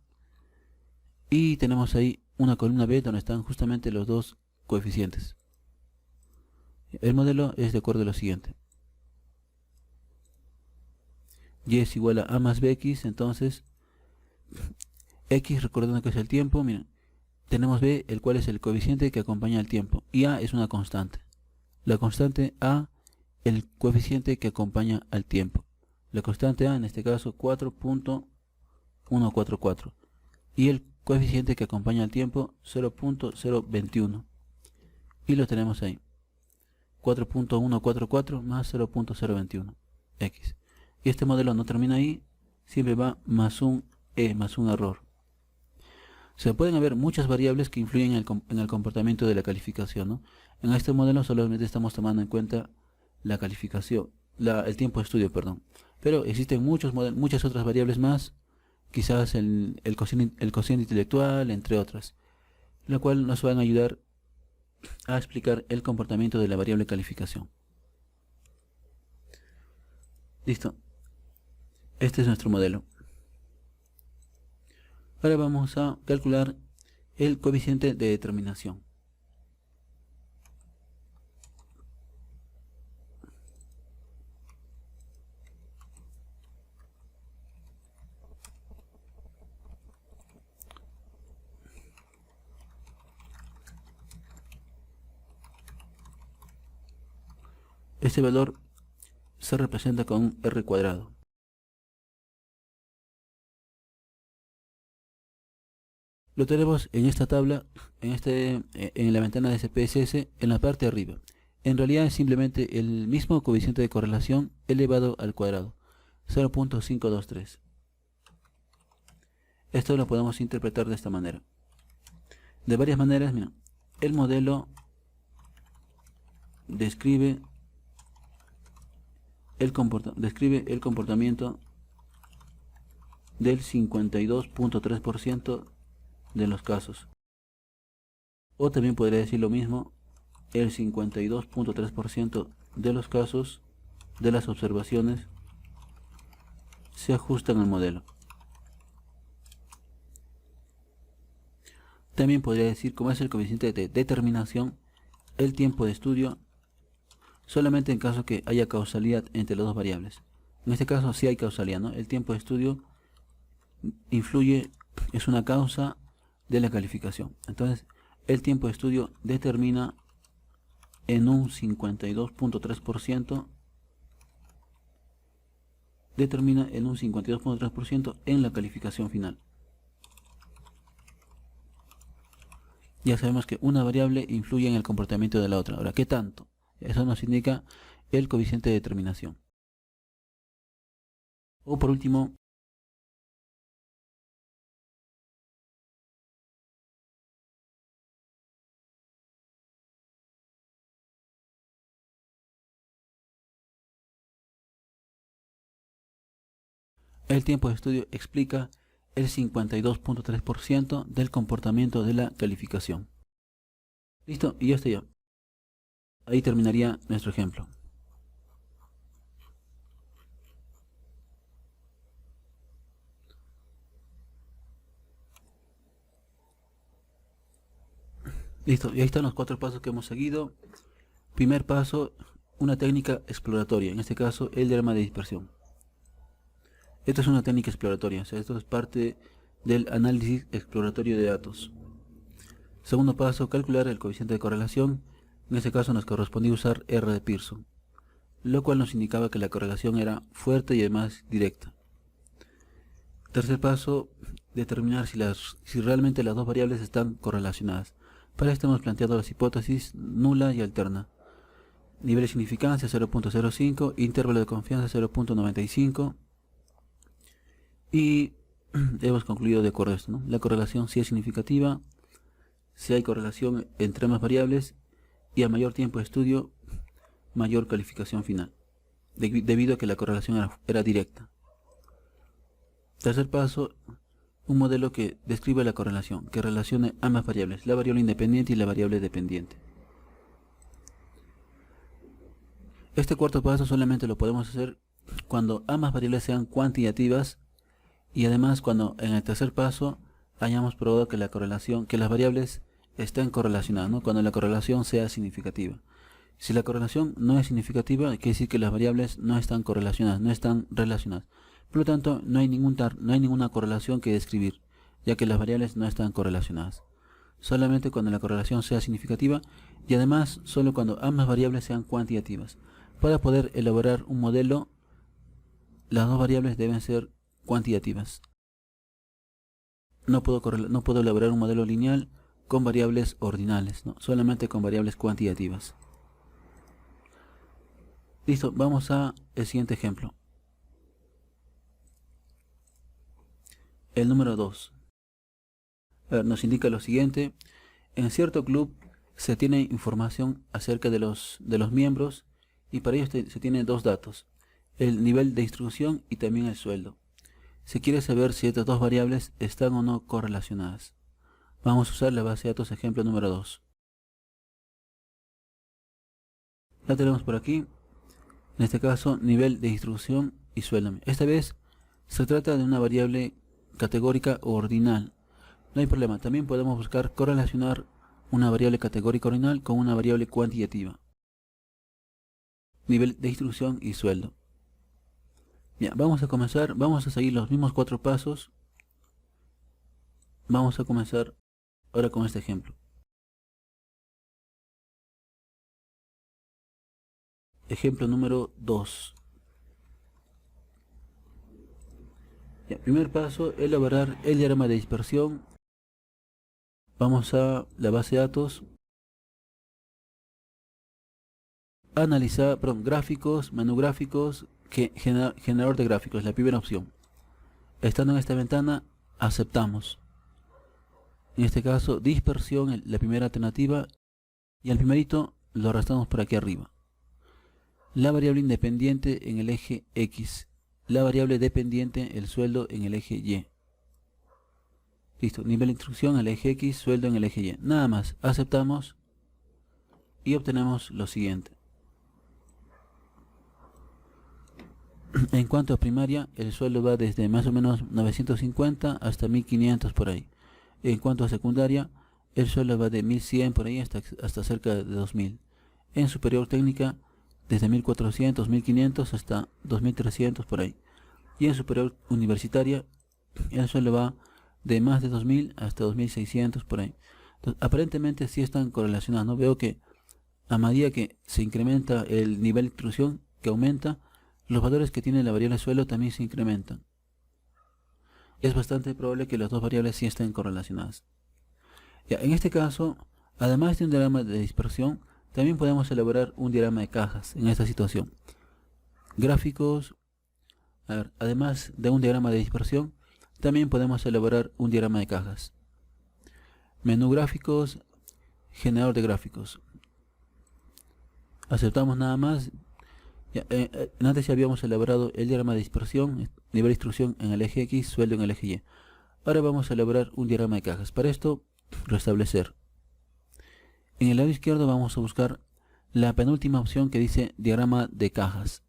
y tenemos ahí una columna B donde están justamente los dos coeficientes. El modelo es de acuerdo a lo siguiente. Y es igual a más bx, entonces x, recordando que es el tiempo, miren, tenemos b, el cual es el coeficiente que acompaña al tiempo, y a es una constante. La constante a, el coeficiente que acompaña al tiempo. La constante a, en este caso, 4.144. Y el coeficiente que acompaña al tiempo, 0.021. Y lo tenemos ahí. 4.144 más 0.021 x. Y este modelo no termina ahí, siempre va más un más un error. Se pueden haber muchas variables que influyen en el comportamiento de la calificación, ¿no? En este modelo solamente estamos tomando en cuenta la calificación, el tiempo de estudio, perdón. Pero existen muchas otras variables más, quizás el cociente intelectual, entre otras, la cual nos van a ayudar a explicar el comportamiento de la variable calificación. Listo. Este es nuestro modelo. Ahora vamos a calcular el coeficiente de determinación. Este valor se representa con un r cuadrado. Lo tenemos en esta tabla, en la ventana de SPSS, en la parte de arriba. En realidad es simplemente el mismo coeficiente de correlación elevado al cuadrado, 0.523. Esto lo podemos interpretar de esta manera. De varias maneras, mira, el modelo describe el comportamiento del 52.3% de los casos. O también podría decir lo mismo, el 52.3% de los casos de las observaciones se ajustan al modelo. También podría decir, como es el coeficiente de determinación, el tiempo de estudio solamente en caso que haya causalidad entre las dos variables. En este caso sí hay causalidad, ¿no? El tiempo de estudio influye, es una causa de la calificación. Entonces, el tiempo de estudio determina en un 52.3%, en la calificación final. ya sabemos que una variable influye en el comportamiento de la otra. Ahora, ¿qué tanto? Eso nos indica el coeficiente de determinación. O por último, el tiempo de estudio explica el 52.3% del comportamiento de la calificación. Listo, y ya está ya. Ahí terminaría nuestro ejemplo. Listo, y ahí están los 4 pasos que hemos seguido. Primer paso, una técnica exploratoria, en este caso el diagrama de dispersión. Esta es una técnica exploratoria, o sea, esto es parte del análisis exploratorio de datos. Segundo paso, calcular el coeficiente de correlación. En este caso nos correspondía usar R de Pearson, lo cual nos indicaba que la correlación era fuerte y además directa. Tercer paso, determinar si realmente las dos variables están correlacionadas. Para esto hemos planteado las hipótesis nula y alterna. Nivel de significancia 0.05, intervalo de confianza 0.95 y hemos concluido de acuerdo a esto, ¿no? La correlación sí es significativa, si hay correlación entre ambas variables y a mayor tiempo de estudio, mayor calificación final, debido a que la correlación era directa. Tercer paso, un modelo que describe la correlación, que relacione ambas variables, la variable independiente y la variable dependiente. Este cuarto paso solamente lo podemos hacer cuando ambas variables sean cuantitativas y además cuando en el tercer paso hayamos probado que la correlación, que las variables estén correlacionadas, ¿no? Cuando la correlación sea significativa. Si la correlación no es significativa, quiere decir que las variables no están correlacionadas, no están relacionadas. Por lo tanto, no hay ninguna correlación que describir, ya que las variables no están correlacionadas. Solamente cuando la correlación sea significativa y además solo cuando ambas variables sean cuantitativas. Para poder elaborar un modelo, las dos variables deben ser cuantitativas. No puedo elaborar un modelo lineal con variables ordinales, ¿no? Solamente con variables cuantitativas. Listo, vamos al siguiente ejemplo. El número 2. Nos indica lo siguiente. En cierto club se tiene información acerca de los miembros y para ello se tiene dos datos. El nivel de instrucción y también el sueldo. Se quiere saber si estas dos variables están o no correlacionadas. Vamos a usar la base de datos ejemplo número 2. La tenemos por aquí. En este caso, nivel de instrucción y sueldo. Esta vez se trata de una variable categórica o ordinal. No hay problema, también podemos buscar correlacionar una variable categórica ordinal con una variable cuantitativa. Nivel de instrucción y sueldo. Bien, vamos a comenzar, vamos a seguir los mismos 4 pasos. Vamos a comenzar ahora con este ejemplo. Ejemplo número 2. Bien, primer paso, elaborar el diagrama de dispersión. Vamos a la base de datos. Analizar, gráficos, menú gráficos, generador de gráficos, la primera opción. Estando en esta ventana, aceptamos. En este caso, dispersión, la primera alternativa, y al primerito lo arrastramos por aquí arriba. La variable independiente en el eje X, la variable dependiente, el sueldo, en el eje Y. Listo, nivel de instrucción en el eje X, sueldo en el eje Y. Nada más, aceptamos y obtenemos lo siguiente. En cuanto a primaria, el sueldo va desde más o menos 950 hasta 1500 por ahí. En cuanto a secundaria, el sueldo va de 1100 por ahí hasta cerca de 2000. En superior técnica, desde 1400, 1500 hasta 2300 por ahí. Y en superior universitaria, el sueldo va de más de 2000 hasta 2600 por ahí. Entonces, aparentemente sí están correlacionados, ¿no? Veo que a medida que se incrementa el nivel de instrucción, que aumenta, los valores que tiene la variable sueldo también se incrementan. Es bastante probable que las dos variables sí estén correlacionadas. Ya, en este caso, además de un diagrama de dispersión, también podemos elaborar un diagrama de cajas en esta situación. Gráficos, a ver, además de un diagrama de dispersión, también podemos elaborar un diagrama de cajas. Menú gráficos, generador de gráficos. Aceptamos nada más. Ya, antes ya habíamos elaborado el diagrama de dispersión, nivel de instrucción en el eje X, sueldo en el eje Y. Ahora vamos a elaborar un diagrama de cajas. Para esto, restablecer. En el lado izquierdo vamos a buscar la penúltima opción que dice diagrama de cajas.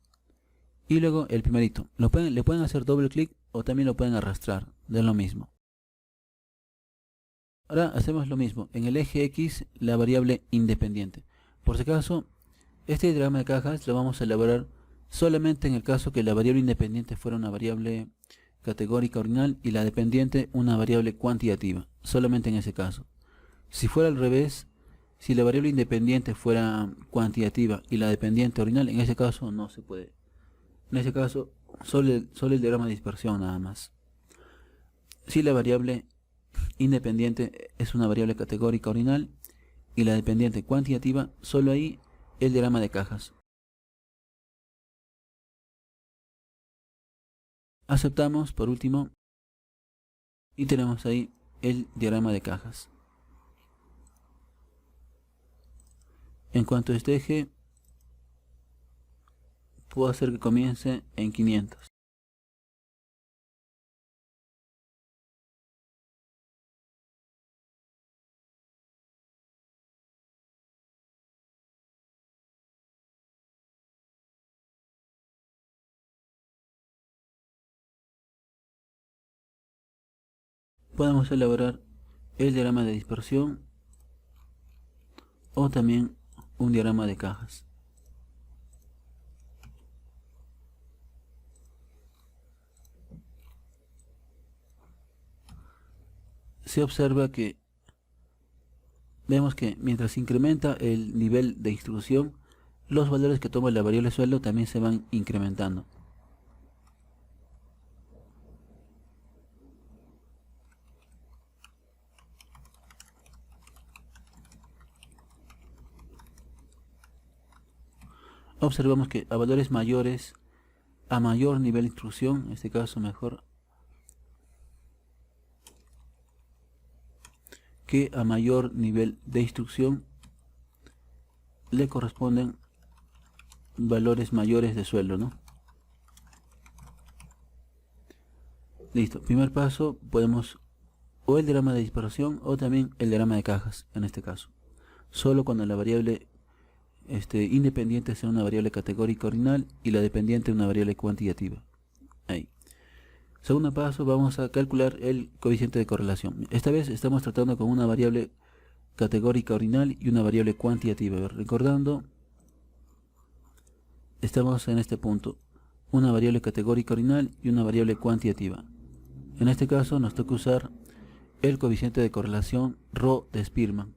Y luego el primerito. Le pueden hacer doble clic o también lo pueden arrastrar. De lo mismo. Ahora hacemos lo mismo. En el eje X, la variable independiente. Por si acaso, este diagrama de cajas lo vamos a elaborar solamente en el caso que la variable independiente fuera una variable categórica ordinal y la dependiente una variable cuantitativa. Solamente en ese caso. Si fuera al revés, si la variable independiente fuera cuantitativa y la dependiente ordinal, en ese caso no se puede. En ese caso, solo el diagrama de dispersión nada más. Si la variable independiente es una variable categórica ordinal y la dependiente cuantitativa, solo ahí el diagrama de cajas. Aceptamos por último y tenemos ahí el diagrama de cajas. En cuanto a este eje, puedo hacer que comience en 500. Podemos elaborar el diagrama de dispersión o también un diagrama de cajas. Se observa que vemos que mientras incrementa el nivel de instrucción, los valores que toma la variable sueldo también se van incrementando. Observamos que a valores mayores, a mayor nivel de instrucción, en este caso mejor, que a mayor nivel de instrucción le corresponden valores mayores de sueldo, ¿no? Listo, primer paso, podemos o el diagrama de dispersión o también el diagrama de cajas, en este caso. Solo cuando la variable independiente sea una variable categórica ordinal y la dependiente una variable cuantitativa. Ahí. Segundo paso, vamos a calcular el coeficiente de correlación. Esta vez estamos tratando con una variable categórica ordinal y una variable cuantitativa. Recordando, estamos en este punto, una variable categórica ordinal y una variable cuantitativa. En este caso nos toca usar el coeficiente de correlación Rho de Spearman.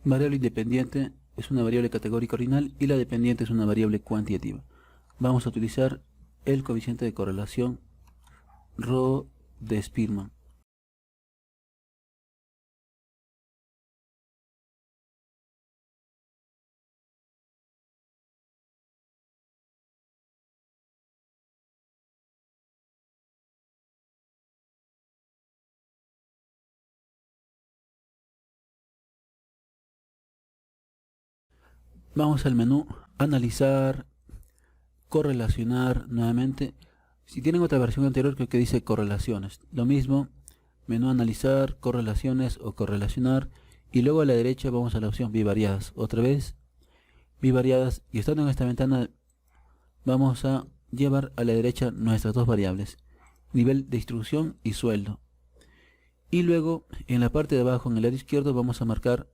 Variable independiente es una variable categórica ordinal y la dependiente es una variable cuantitativa. Vamos a utilizar el coeficiente de correlación Rho de Spearman. Vamos al menú, analizar, correlacionar nuevamente. Si tienen otra versión anterior, creo que dice correlaciones. Lo mismo, menú analizar, correlaciones o correlacionar. Y luego a la derecha vamos a la opción bivariadas. Otra vez, bivariadas. Y estando en esta ventana, vamos a llevar a la derecha nuestras dos variables. Nivel de instrucción y sueldo. Y luego, en la parte de abajo, en el lado izquierdo, vamos a marcar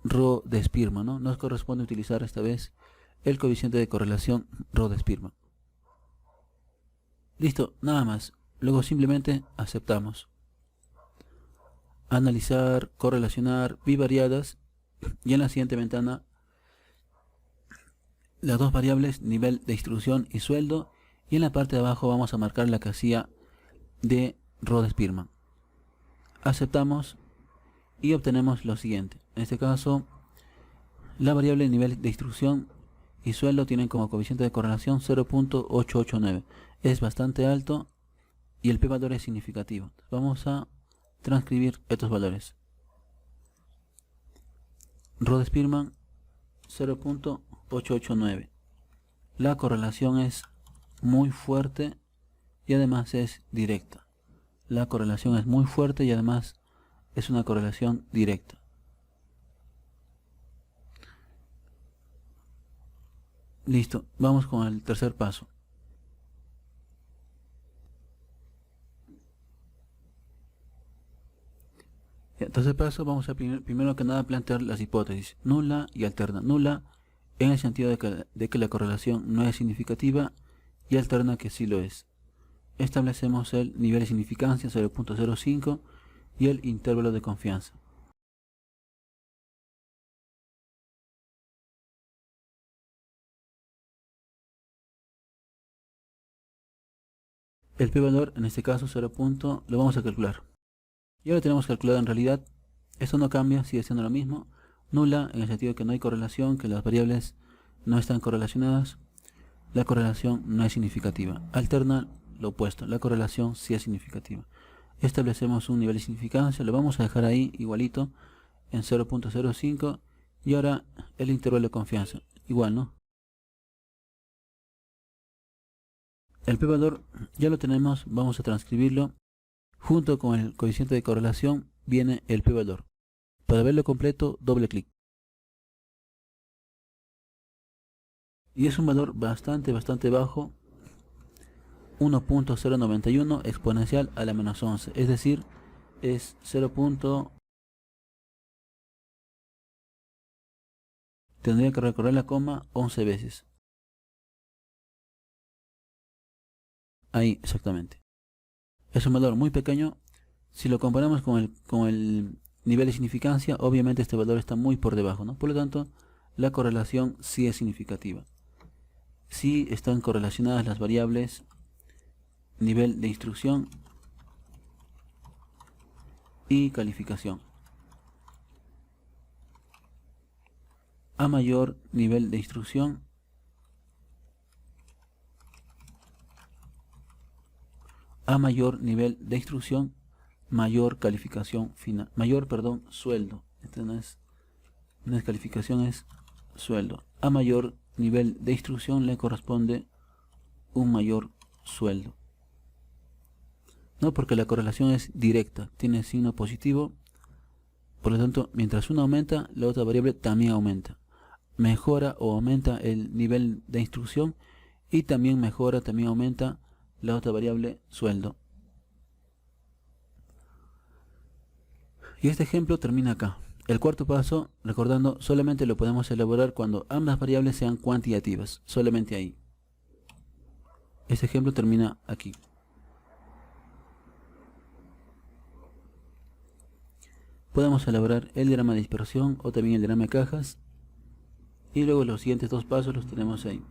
Rho de Spearman, ¿no? Nos corresponde utilizar esta vez el coeficiente de correlación Rho de Spearman. Listo, nada más. Luego simplemente aceptamos. Analizar, correlacionar, bivariadas, y en la siguiente ventana las dos variables nivel de distribución y sueldo, y en la parte de abajo vamos a marcar la casilla de Rho de Spearman. Aceptamos y obtenemos lo siguiente. En este caso, la variable nivel de distribución y sueldo tienen como coeficiente de correlación 0.889. Es bastante alto y el p-valor es significativo. Vamos a transcribir estos valores. Rho de Spearman 0.889. La correlación es muy fuerte y además es directa. La correlación es muy fuerte y además es una correlación directa. Listo, vamos con el tercer paso. Tercer paso, vamos a primero que nada plantear las hipótesis nula y alterna. Nula en el sentido de que la correlación no es significativa, y alterna que sí lo es. Establecemos el nivel de significancia 0.05 y el intervalo de confianza. El p-valor, en este caso 0. Lo vamos a calcular. Ya lo tenemos calculado en realidad. Esto no cambia, sigue siendo lo mismo. Nula en el sentido de que no hay correlación, que las variables no están correlacionadas. La correlación no es significativa. Alterna lo opuesto, la correlación sí es significativa. Establecemos un nivel de significancia, lo vamos a dejar ahí igualito en 0.05, y ahora el intervalo de confianza, igual, ¿no? El p-valor ya lo tenemos, vamos a transcribirlo. Junto con el coeficiente de correlación viene el p-valor. Para verlo completo, doble clic. Y es un valor bastante bajo, 1.091 exponencial a la menos 11, es decir, es 0. Tendría que recorrer la coma 11 veces. Ahí, exactamente. Es un valor muy pequeño. Si lo comparamos con el nivel de significancia, obviamente este valor está muy por debajo, ¿no? Por lo tanto, la correlación sí es significativa. Sí están correlacionadas las variables nivel de instrucción y calificación. A mayor nivel de instrucción, mayor calificación final, sueldo. Este no es calificación, es sueldo. A mayor nivel de instrucción le corresponde un mayor sueldo. No, porque la correlación es directa, tiene signo positivo. Por lo tanto, mientras uno aumenta, la otra variable también aumenta. Mejora o aumenta el nivel de instrucción, y también aumenta la otra variable sueldo. Y este ejemplo termina acá. El cuarto paso, recordando, solamente lo podemos elaborar cuando ambas variables sean cuantitativas, solamente ahí. Este ejemplo termina aquí. Podemos elaborar el diagrama de dispersión o también el diagrama de cajas, y luego los siguientes dos pasos los tenemos ahí.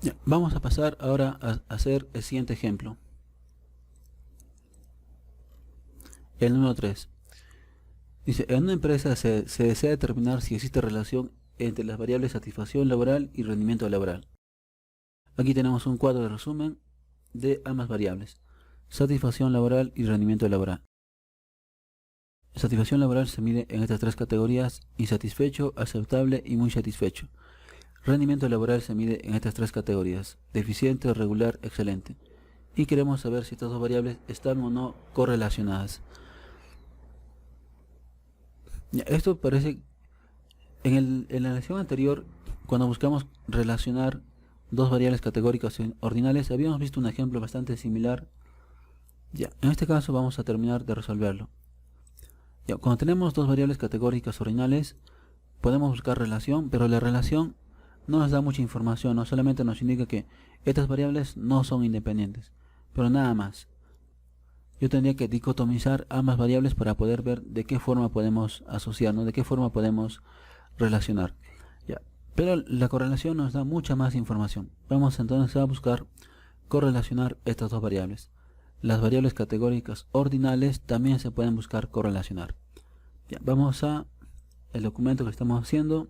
Ya, vamos a pasar ahora a hacer el siguiente ejemplo. El número 3. Dice, en una empresa se desea determinar si existe relación entre las variables satisfacción laboral y rendimiento laboral. Aquí tenemos un cuadro de resumen de ambas variables, satisfacción laboral y rendimiento laboral. Satisfacción laboral se mide en estas tres categorías: insatisfecho, aceptable y muy satisfecho. Rendimiento laboral se mide en estas tres categorías: deficiente, regular, excelente. Y queremos saber si estas dos variables están o no correlacionadas. Esto parece, en la lección anterior, cuando buscamos relacionar dos variables categóricas ordinales, habíamos visto un ejemplo bastante similar Ya, en este caso vamos a terminar de resolverlo. Ya, cuando tenemos dos variables categóricas ordinales, podemos buscar relación, pero la relación no nos da mucha información, no solamente nos indica que estas variables no son independientes, pero nada más. Yo tendría que dicotomizar ambas variables para poder ver de qué forma podemos asociar, ¿no? De qué forma podemos relacionar. Ya. Pero la correlación nos da mucha más información. Vamos entonces a buscar correlacionar estas dos variables. Las variables categóricas ordinales también se pueden buscar correlacionar. Ya, vamos a el documento que estamos haciendo.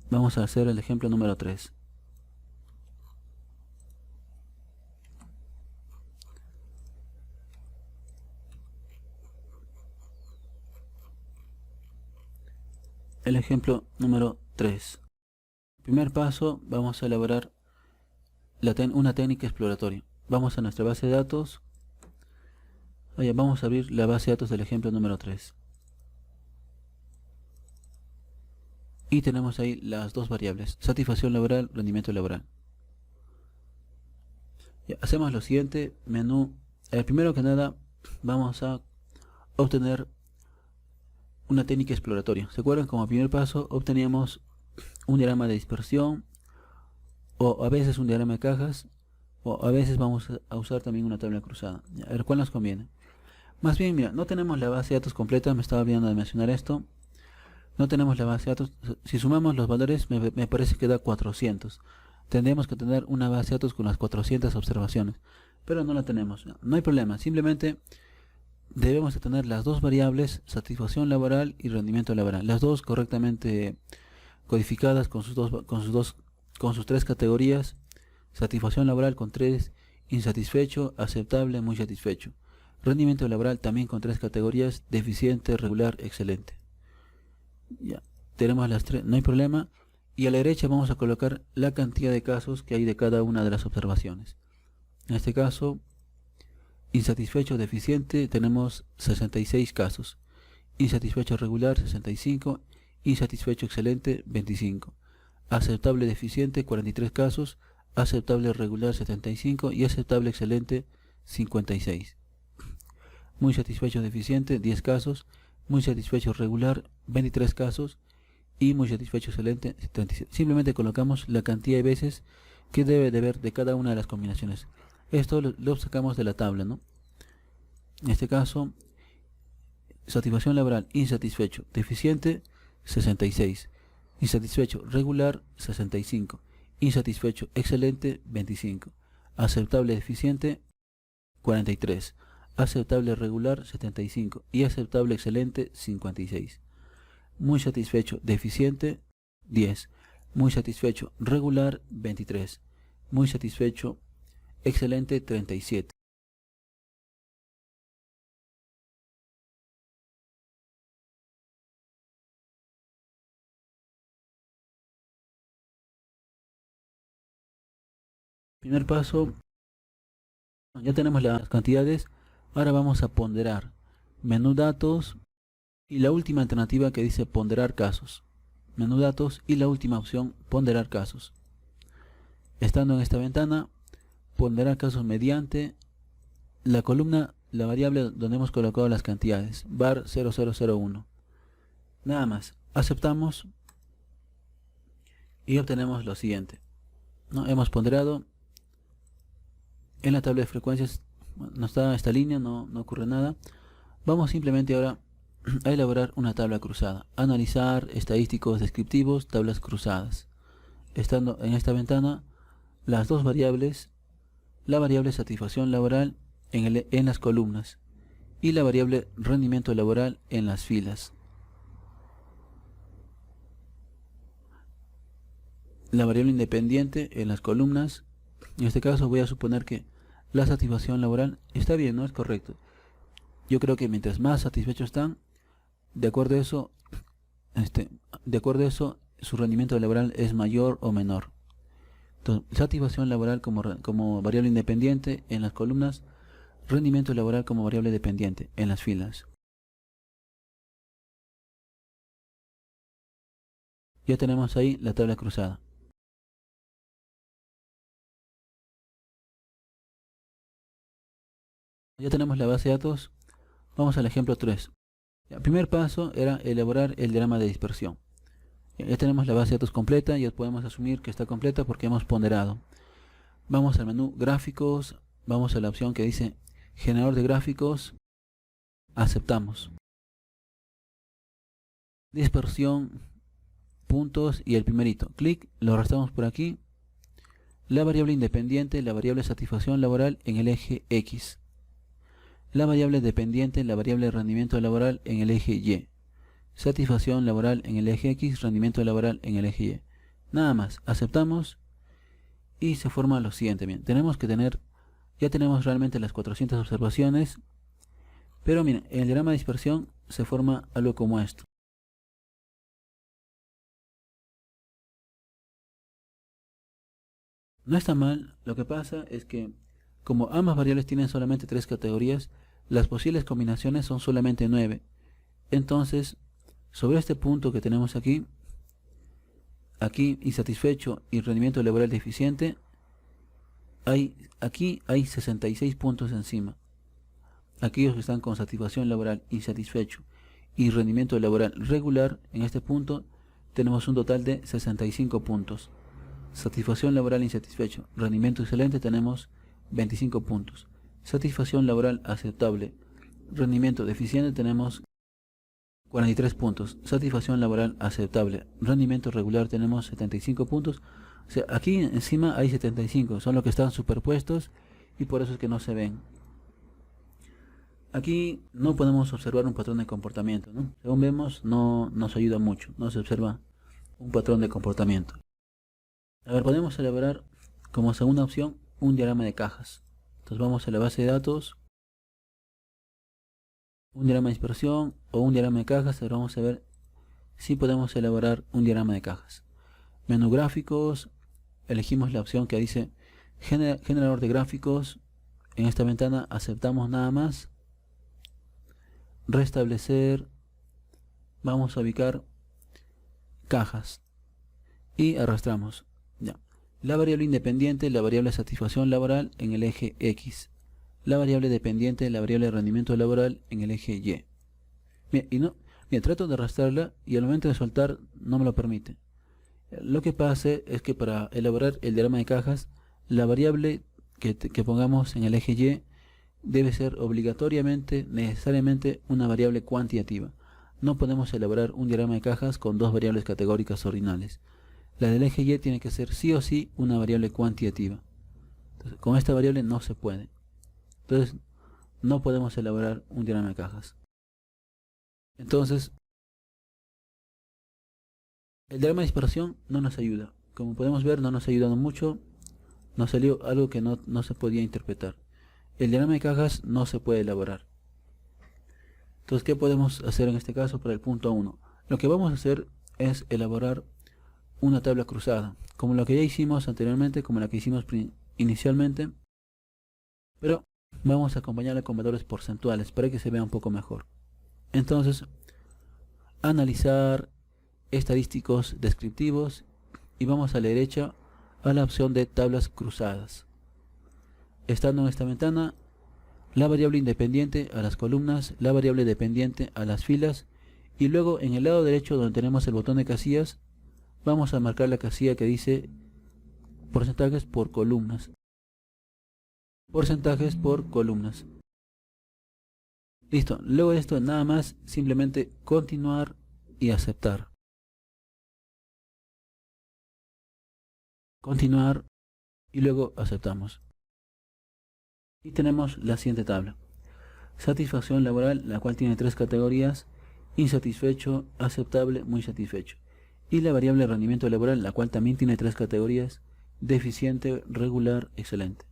Vamos a hacer el ejemplo número 3. El ejemplo número 3. Primer paso, vamos a elaborar una técnica exploratoria. Vamos a nuestra base de datos. Vamos a abrir la base de datos del ejemplo número 3. Y tenemos ahí las dos variables, satisfacción laboral, rendimiento laboral. Ya, hacemos lo siguiente, menú. Primero que nada, vamos a obtener una técnica exploratoria. ¿Se acuerdan? Como primer paso obteníamos un diagrama de dispersión, o a veces un diagrama de cajas, o a veces vamos a usar también una tabla cruzada. Ya, a ver cuál nos conviene. Más bien, mira, no tenemos la base de datos completa, me estaba olvidando de mencionar esto. No tenemos la base de datos. Si sumamos los valores, me parece que da 400. Tendríamos que tener una base de datos con las 400 observaciones, pero no la tenemos. No hay problema, simplemente debemos de tener las dos variables, satisfacción laboral y rendimiento laboral, las dos correctamente codificadas con sus tres categorías. Satisfacción laboral con 3, insatisfecho, aceptable, muy satisfecho. Rendimiento laboral también con 3 categorías, deficiente, regular, excelente. Ya, tenemos las tres, no hay problema. Y a la derecha vamos a colocar la cantidad de casos que hay de cada una de las observaciones. En este caso, insatisfecho, deficiente, tenemos 66 casos. Insatisfecho regular, 65. Insatisfecho excelente, 25. Aceptable deficiente, 43 casos. Aceptable regular, 75. Y aceptable excelente, 56. Muy satisfecho deficiente, 10 casos. Muy satisfecho regular, 23 casos. Y muy satisfecho excelente, 37. Simplemente colocamos la cantidad de veces que debe de haber de cada una de las combinaciones. Esto lo sacamos de la tabla, ¿no? En este caso, satisfacción laboral, insatisfecho, deficiente, 66. Insatisfecho, regular, 65. Insatisfecho, excelente, 25. Aceptable, deficiente, 43. Aceptable, regular, 75. Y aceptable, excelente, 56. Muy satisfecho, deficiente, 10. Muy satisfecho, regular, 23. Muy satisfecho, excelente, 37. Primer paso, ya tenemos las cantidades. Ahora vamos a ponderar. Menú datos y la última alternativa que dice ponderar casos. Menú datos y la última opción ponderar casos. Estando en esta ventana, ponderar casos mediante la columna, la variable donde hemos colocado las cantidades, var 0001. Nada más, aceptamos y obtenemos lo siguiente, ¿no? Hemos ponderado en la tabla de frecuencias, no está esta línea, no ocurre nada. Vamos simplemente ahora a elaborar una tabla cruzada, analizar estadísticos descriptivos, tablas cruzadas. Estando en esta ventana, las dos variables, la variable satisfacción laboral en las columnas y la variable rendimiento laboral en las filas. La variable independiente en las columnas. En este caso voy a suponer que la satisfacción laboral está bien, ¿no? Es correcto. Yo creo que mientras más satisfechos están, de acuerdo a eso, su rendimiento laboral es mayor o menor. Entonces, satisfacción laboral como variable independiente en las columnas, rendimiento laboral como variable dependiente en las filas. Ya tenemos ahí la tabla cruzada. Ya tenemos la base de datos. Vamos al ejemplo 3. El primer paso era elaborar el diagrama de dispersión. Ya tenemos la base de datos completa, ya podemos asumir que está completa porque hemos ponderado. Vamos al menú gráficos, vamos a la opción que dice generador de gráficos, aceptamos. Dispersión, puntos y el primerito. Clic, lo arrastramos por aquí. La variable independiente, la variable satisfacción laboral en el eje X. La variable dependiente, la variable rendimiento laboral en el eje Y. Satisfacción laboral en el eje X, rendimiento laboral en el eje Y. Nada más, aceptamos y se forma lo siguiente. Bien, ya tenemos realmente las 400 observaciones, pero miren, en el diagrama de dispersión se forma algo como esto. No está mal, lo que pasa es que como ambas variables tienen solamente 3 categorías, las posibles combinaciones son solamente 9. Entonces, sobre este punto que tenemos aquí, insatisfecho y rendimiento laboral deficiente, aquí hay 66 puntos encima. Aquellos que están con satisfacción laboral insatisfecho y rendimiento laboral regular, en este punto tenemos un total de 65 puntos. Satisfacción laboral insatisfecho, rendimiento excelente, tenemos 25 puntos. Satisfacción laboral aceptable, rendimiento deficiente, tenemos 43 puntos. Satisfacción laboral aceptable, rendimiento regular, tenemos 75 puntos. O sea, aquí encima hay 75, son los que están superpuestos y por eso es que no se ven. Aquí no podemos observar un patrón de comportamiento, ¿no? Según vemos, no nos ayuda mucho, no se observa un patrón de comportamiento. A ver, podemos elaborar como segunda opción un diagrama de cajas. Entonces vamos a la base de datos, un diagrama de dispersión o un diagrama de cajas. Ahora vamos a ver si podemos elaborar un diagrama de cajas. Menú gráficos, elegimos la opción que dice generador de gráficos. En esta ventana aceptamos nada más. Restablecer, vamos a ubicar cajas y arrastramos. Ya. La variable independiente, la variable satisfacción laboral en el eje X. La variable dependiente, la variable rendimiento laboral en el eje Y. Mira, trato de arrastrarla y al momento de soltar no me lo permite. Lo que pasa es que para elaborar el diagrama de cajas, la variable que pongamos en el eje Y debe ser obligatoriamente, necesariamente, una variable cuantitativa. No podemos elaborar un diagrama de cajas con dos variables categóricas ordinales. La del eje Y tiene que ser sí o sí una variable cuantitativa. Entonces, con esta variable no se puede. Entonces, no podemos elaborar un diagrama de cajas. Entonces, el diagrama de dispersión no nos ayuda. Como podemos ver, no nos ha ayudado mucho. Nos salió algo que no se podía interpretar. El diagrama de cajas no se puede elaborar. Entonces, ¿qué podemos hacer en este caso para el punto 1? Lo que vamos a hacer es elaborar una tabla cruzada, como la que ya hicimos anteriormente, como la que hicimos inicialmente, pero vamos a acompañarla con valores porcentuales para que se vea un poco mejor. Entonces, analizar estadísticos descriptivos y vamos a la derecha a la opción de tablas cruzadas. Estando en esta ventana, la variable independiente a las columnas, la variable dependiente a las filas y luego en el lado derecho donde tenemos el botón de casillas, vamos a marcar la casilla que dice porcentajes por columnas. Porcentajes por columnas. Listo. Luego de esto nada más, simplemente continuar y aceptar. Continuar y luego aceptamos. Y tenemos la siguiente tabla. Satisfacción laboral, la cual tiene 3 categorías: insatisfecho, aceptable, muy satisfecho. Y la variable rendimiento laboral, la cual también tiene 3 categorías: deficiente, regular, excelente.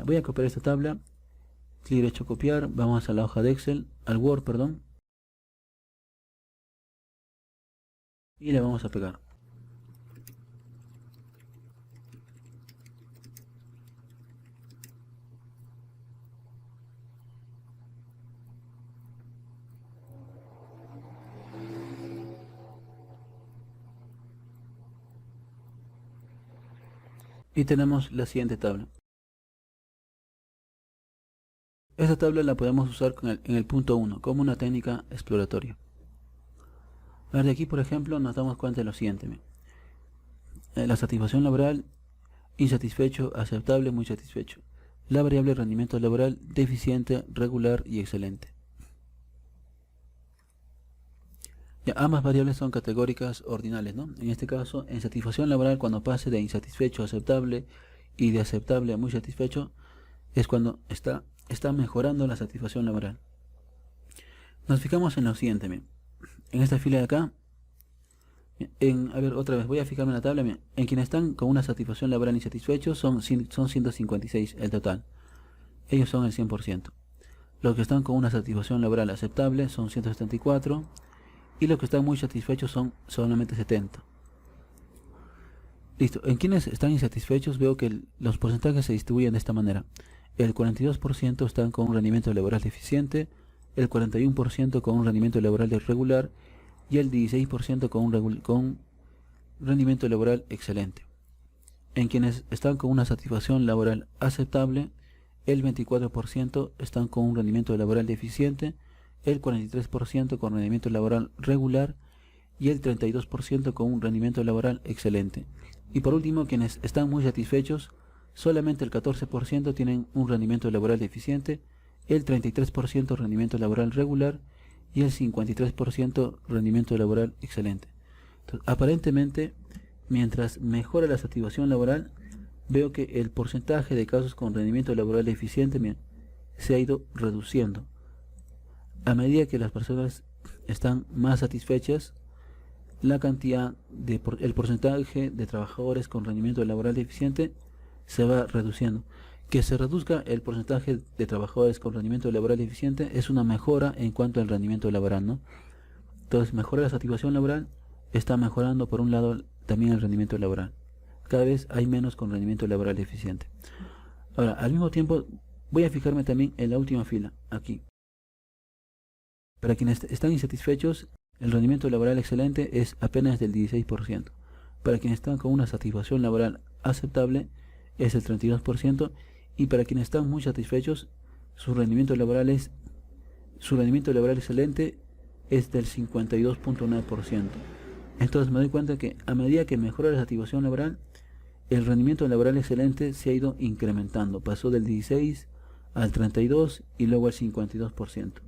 Voy a copiar esta tabla, clic derecho copiar, vamos a la hoja de Excel, al Word, perdón, y le vamos a pegar. Y tenemos la siguiente tabla. Esta tabla la podemos usar en el punto 1 como una técnica exploratoria. A ver, de aquí, por ejemplo, nos damos cuenta de lo siguiente. La satisfacción laboral, insatisfecho, aceptable, muy satisfecho. La variable rendimiento laboral, deficiente, regular y excelente. Ya, ambas variables son categóricas ordinales, ¿no? En este caso, en satisfacción laboral, cuando pase de insatisfecho a aceptable y de aceptable a muy satisfecho, es cuando está mejorando la satisfacción laboral. Nos fijamos en lo siguiente, miren. En esta fila de acá, a ver, otra vez, voy a fijarme en la tabla, miren. En quienes están con una satisfacción laboral insatisfechos son 156 el total. Ellos son el 100%. Los que están con una satisfacción laboral aceptable son 174. Y los que están muy satisfechos son solamente 70. Listo. En quienes están insatisfechos veo que los porcentajes se distribuyen de esta manera. El 42% están con un rendimiento laboral deficiente, el 41% con un rendimiento laboral irregular y el 16% con un rendimiento laboral excelente. En quienes están con una satisfacción laboral aceptable, el 24% están con un rendimiento laboral deficiente, el 43% con rendimiento laboral regular y el 32% con un rendimiento laboral excelente. Y por último, quienes están muy satisfechos, solamente el 14% tienen un rendimiento laboral deficiente, el 33% rendimiento laboral regular y el 53% rendimiento laboral excelente. Entonces, aparentemente, mientras mejora la satisfacción laboral, veo que el porcentaje de casos con rendimiento laboral deficiente se ha ido reduciendo. A medida que las personas están más satisfechas, el porcentaje de trabajadores con rendimiento laboral deficiente se va reduciendo. Que se reduzca el porcentaje de trabajadores con rendimiento laboral deficiente es una mejora en cuanto al rendimiento laboral, ¿no? Entonces, mejora la satisfacción laboral, está mejorando por un lado también el rendimiento laboral. Cada vez hay menos con rendimiento laboral deficiente. Ahora, al mismo tiempo, voy a fijarme también en la última fila, aquí. Para quienes están insatisfechos, el rendimiento laboral excelente es apenas del 16%. Para quienes están con una satisfacción laboral aceptable es el 32%. Y para quienes están muy satisfechos, su rendimiento laboral excelente es del 52.9%. Entonces me doy cuenta que a medida que mejora la satisfacción laboral, el rendimiento laboral excelente se ha ido incrementando. Pasó del 16 al 32 y luego al 52%.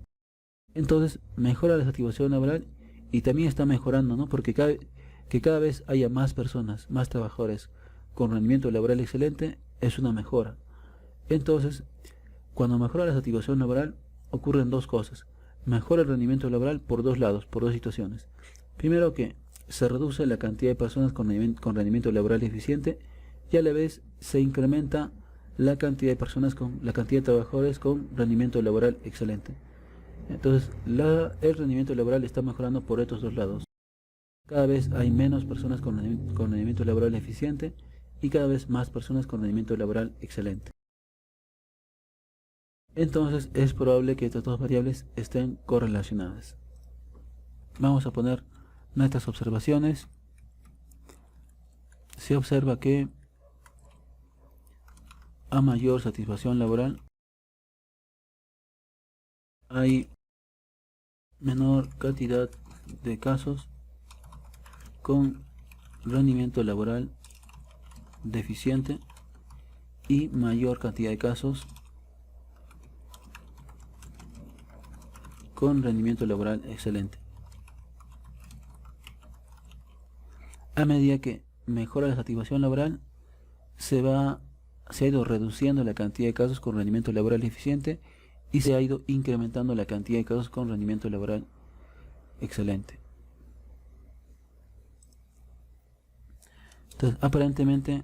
Entonces mejora la satisfacción laboral y también está mejorando, ¿no? Porque cada vez haya más personas, más trabajadores con rendimiento laboral excelente, es una mejora. Entonces, cuando mejora la satisfacción laboral, ocurren dos cosas. Mejora el rendimiento laboral por dos lados, por dos situaciones. Primero, que se reduce la cantidad de personas con rendimiento laboral deficiente y a la vez se incrementa la cantidad de personas la cantidad de trabajadores con rendimiento laboral excelente. Entonces, el rendimiento laboral está mejorando por estos dos lados. Cada vez hay menos personas con rendimiento laboral eficiente y cada vez más personas con rendimiento laboral excelente. Entonces, es probable que estas dos variables estén correlacionadas. Vamos a poner nuestras observaciones. Se observa que a mayor satisfacción laboral hay menor cantidad de casos con rendimiento laboral deficiente y mayor cantidad de casos con rendimiento laboral excelente. A medida que mejora la satisfacción laboral, se ha ido reduciendo la cantidad de casos con rendimiento laboral deficiente y se ha ido incrementando la cantidad de casos con rendimiento laboral excelente. Entonces, aparentemente,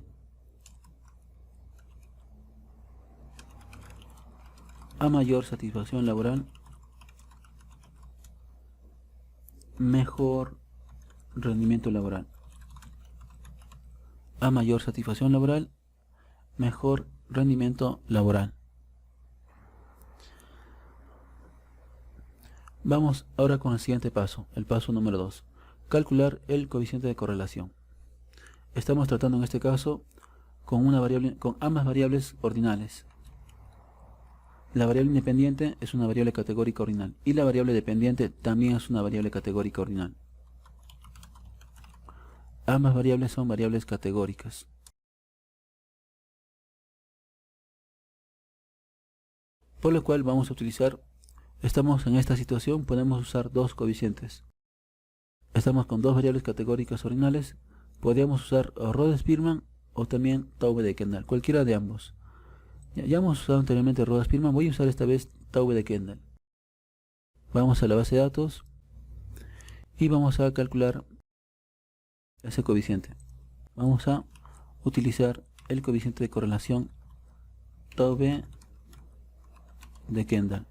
a mayor satisfacción laboral, mejor rendimiento laboral. A mayor satisfacción laboral, mejor rendimiento laboral. Vamos ahora con el siguiente paso, el paso número 2. Calcular el coeficiente de correlación. Estamos tratando en este caso con ambas variables ordinales. La variable independiente es una variable categórica ordinal y la variable dependiente también es una variable categórica ordinal. Ambas variables son variables categóricas. Por lo cual vamos a utilizar, estamos en esta situación, podemos usar dos coeficientes. Estamos con dos variables categóricas ordinales, podríamos usar o Rhodes-Spearman o también Taube de Kendall, cualquiera de ambos. Ya hemos usado anteriormente Rhodes-Spearman, voy a usar esta vez Taube de Kendall. Vamos a la base de datos y vamos a calcular ese coeficiente. Vamos a utilizar el coeficiente de correlación Taube de Kendall.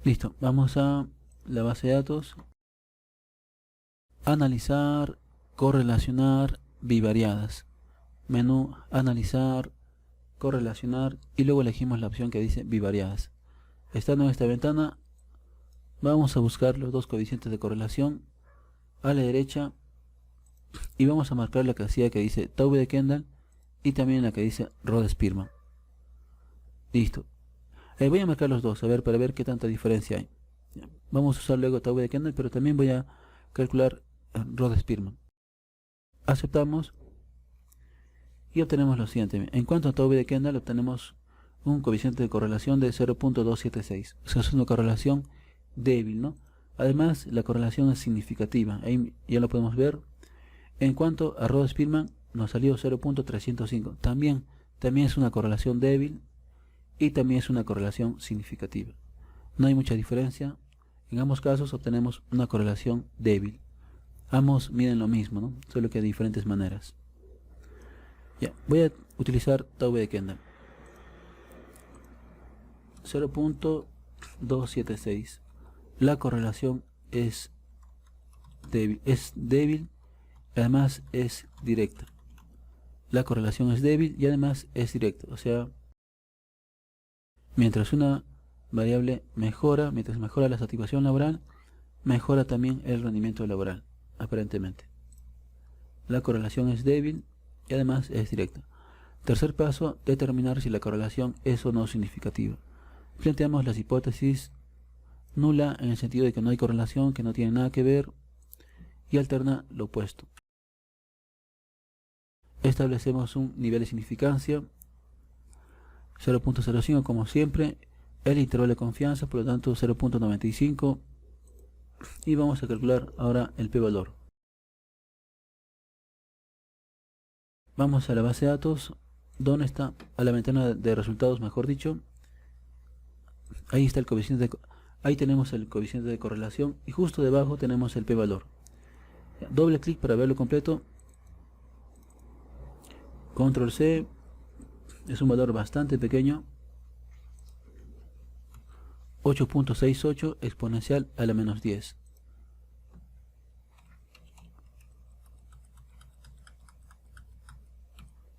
Listo, vamos a la base de datos, analizar, correlacionar, bivariadas. Menú, analizar, correlacionar y luego elegimos la opción que dice bivariadas. Estando en esta ventana, vamos a buscar los dos coeficientes de correlación a la derecha y vamos a marcar la casilla que dice Taube de Kendall y también la que dice Rhodes-Spearman. Listo. Voy a marcar los dos, a ver, para ver qué tanta diferencia hay. Vamos a usar luego Taube de Kendall, pero también voy a calcular Rhodes-Spearman. Aceptamos y obtenemos lo siguiente. En cuanto a Taube de Kendall, obtenemos un coeficiente de correlación de 0.276. O sea, es una correlación débil, ¿no? Además, la correlación es significativa. Ahí ya lo podemos ver. En cuanto a Rhodes-Spearman, nos salió 0.305. También es una correlación débil y también es una correlación significativa. No hay mucha diferencia. En ambos casos obtenemos una correlación débil. Ambos miden lo mismo, ¿no? Solo que de diferentes maneras. Ya, voy a utilizar Taube de Kendall. 0.276. La correlación es débil, además es directa. La correlación es débil y además es directa. O sea, mientras una variable mejora, mientras mejora la satisfacción laboral, mejora también el rendimiento laboral, aparentemente. La correlación es débil y además es directa. Tercer paso, determinar si la correlación es o no significativa. Planteamos las hipótesis nula en el sentido de que no hay correlación, que no tiene nada que ver, y alterna lo opuesto. Establecemos un nivel de significancia 0.05 como siempre, el intervalo de confianza, por lo tanto 0.95, y vamos a calcular ahora el p-valor. Vamos a la base de datos, ¿dónde está? A la ventana de resultados, mejor dicho. Ahí está el coeficiente ahí tenemos el coeficiente de correlación y justo debajo tenemos el p-valor. Doble clic para verlo completo. Control C. Es un valor bastante pequeño. 8.68 exponencial a la menos 10.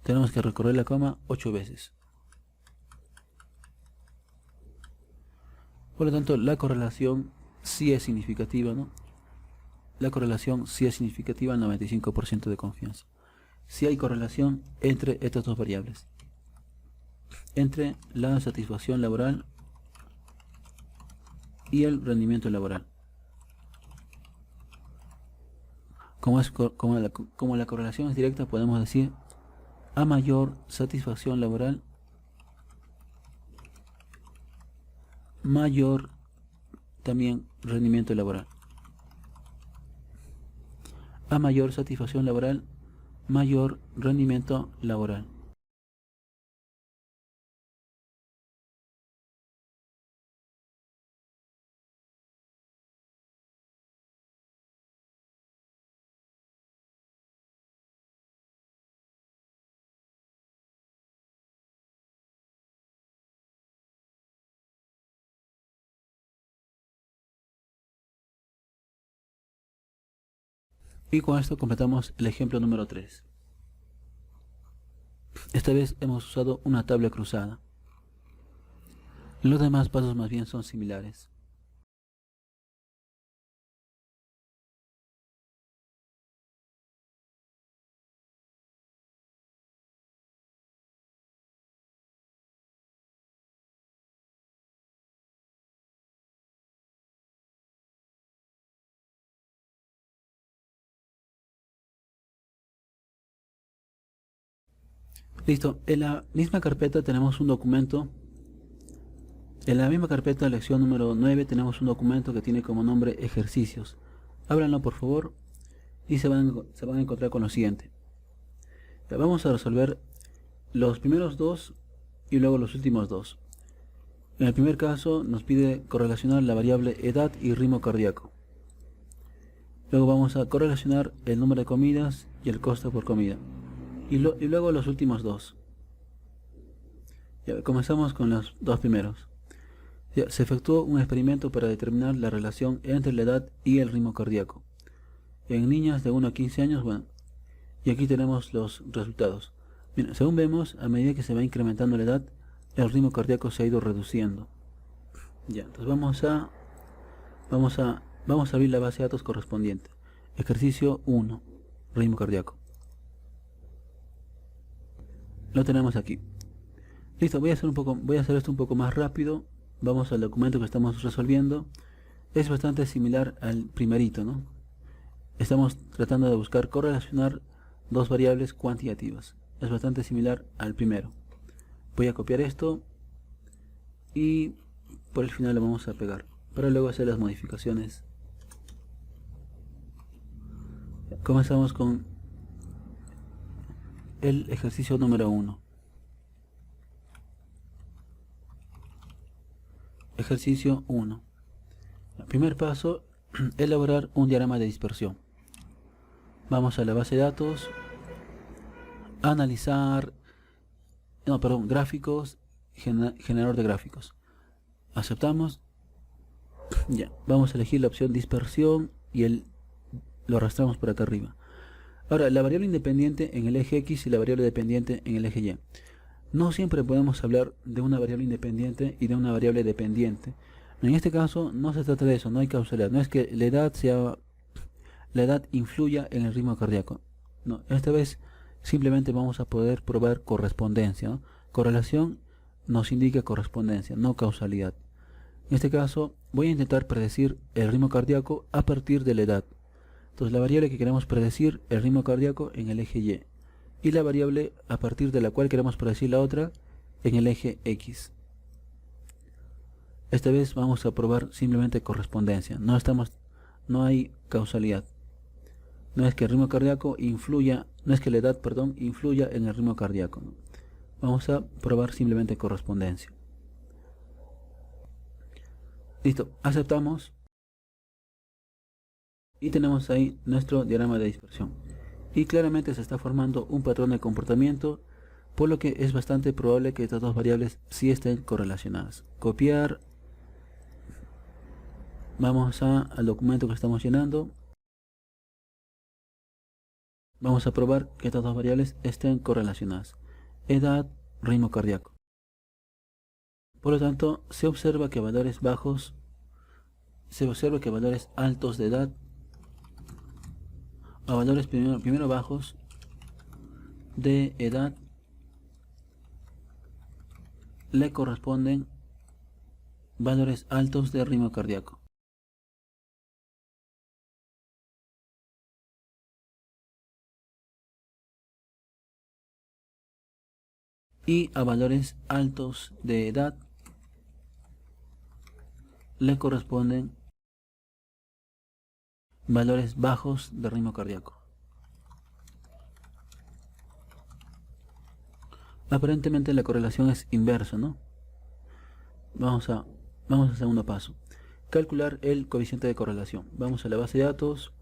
Tenemos que recorrer la coma 8 veces. Por lo tanto, la correlación sí es significativa, ¿no? La correlación sí es significativa al 95% de confianza. Sí hay correlación entre estas dos variables. Entre la satisfacción laboral y el rendimiento laboral. Como la correlación es directa, podemos decir a mayor satisfacción laboral, mayor también rendimiento laboral. A mayor satisfacción laboral, mayor rendimiento laboral. Y con esto completamos el ejemplo número 3. Esta vez hemos usado una tabla cruzada. Los demás pasos más bien son similares. Listo, en la misma carpeta tenemos un documento. En la misma carpeta, lección número 9, tenemos un documento que tiene como nombre ejercicios. Ábranlo por favor y se van a encontrar con lo siguiente. Ya, vamos a resolver los primeros dos y luego los últimos dos. En el primer caso nos pide correlacionar la variable edad y ritmo cardíaco. Luego vamos a correlacionar el número de comidas y el costo por comida. Y luego los últimos dos. Ya, comenzamos con los dos primeros. Ya, se efectuó un experimento para determinar la relación entre la edad y el ritmo cardíaco. En niñas de 1 a 15 años, bueno, y aquí tenemos los resultados. Bien, según vemos, a medida que se va incrementando la edad, el ritmo cardíaco se ha ido reduciendo. Ya, entonces vamos a abrir la base de datos correspondiente. Ejercicio 1, ritmo cardíaco. Lo tenemos aquí. Listo, voy a hacer esto un poco más rápido. Vamos al documento que estamos resolviendo. Es bastante similar al primerito, ¿no? Estamos tratando de buscar correlacionar dos variables cuantitativas. Es bastante similar al primero. Voy a copiar esto y por el final lo vamos a pegar para luego hacer las modificaciones. Comenzamos con el ejercicio número 1. Ejercicio 1. El primer paso, elaborar un diagrama de dispersión. Vamos a la base de datos, gráficos, generador de gráficos. Aceptamos. Ya, vamos a elegir la opción dispersión y lo arrastramos por acá arriba. Ahora, la variable independiente en el eje X y la variable dependiente en el eje Y. No siempre podemos hablar de una variable independiente y de una variable dependiente. En este caso no se trata de eso, no hay causalidad. No es que la edad influya en el ritmo cardíaco. No, esta vez simplemente vamos a poder probar correspondencia, ¿no? Correlación nos indica correspondencia, no causalidad. En este caso voy a intentar predecir el ritmo cardíaco a partir de la edad. Entonces la variable que queremos predecir, el ritmo cardíaco en el eje Y. Y la variable a partir de la cual queremos predecir la otra en el eje X. Esta vez vamos a probar simplemente correspondencia. No hay causalidad. No es que el ritmo cardíaco influya, no es que la edad, perdón, influya en el ritmo cardíaco, ¿no? Vamos a probar simplemente correspondencia. Listo, aceptamos. Y tenemos ahí nuestro diagrama de dispersión. Y claramente se está formando un patrón de comportamiento, por lo que es bastante probable que estas dos variables sí estén correlacionadas. Copiar. Vamos al documento que estamos llenando. Vamos a probar que estas dos variables estén correlacionadas. Edad, ritmo cardíaco. Por lo tanto, se observa que valores altos de edad a valores primero bajos de edad le corresponden valores altos de ritmo cardíaco. Y a valores altos de edad le corresponden valores bajos de ritmo cardíaco. Aparentemente la correlación es inversa, ¿no? Vamos al segundo paso. Calcular el coeficiente de correlación. Vamos a la base de datos,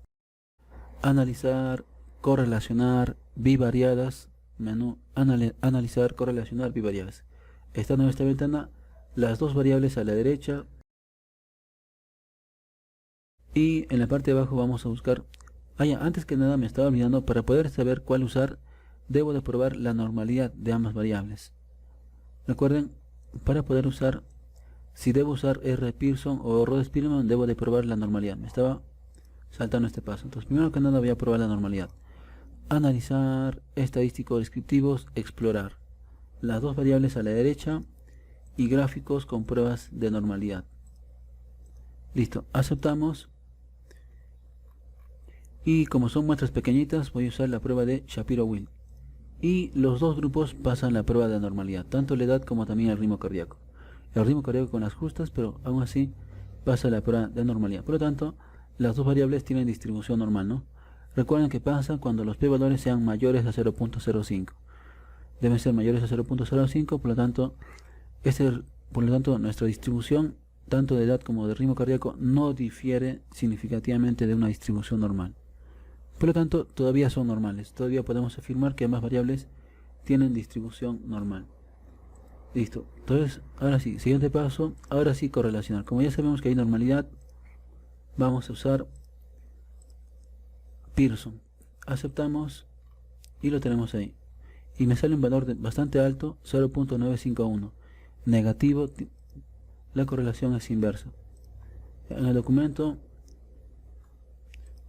analizar, correlacionar, bivariadas, menú, analizar, correlacionar, bivariadas. Estando en esta ventana las dos variables a la derecha y en la parte de abajo vamos a buscar. Antes que nada me estaba olvidando, para poder saber cuál usar, debo de probar la normalidad de ambas variables. Recuerden, para poder usar, si debo usar R. Pearson o Rho-Spearman, debo de probar la normalidad. Me estaba saltando este paso. Entonces, primero que nada voy a probar la normalidad. Analizar, estadísticos descriptivos, explorar. Las dos variables a la derecha y gráficos con pruebas de normalidad. Listo, aceptamos. Y como son muestras pequeñitas, voy a usar la prueba de Shapiro-Wilk. y los dos grupos pasan la prueba de anormalidad, tanto la edad como también el ritmo cardíaco. El ritmo cardíaco con las justas, pero aún así pasa la prueba de anormalidad. Por lo tanto, las dos variables tienen distribución normal, ¿no? Recuerden que pasa cuando los p-valores sean mayores a 0.05. Deben ser mayores a 0.05, por lo tanto, nuestra distribución, tanto de edad como de ritmo cardíaco, no difiere significativamente de una distribución normal. Por lo tanto, todavía son normales. Todavía podemos afirmar que ambas variables tienen distribución normal. Listo. Entonces, ahora sí, siguiente paso, ahora sí correlacionar. Como ya sabemos que hay normalidad, vamos a usar Pearson. Aceptamos y lo tenemos ahí. Y me sale un valor bastante alto, 0.951. Negativo, la correlación es inversa. En el documento,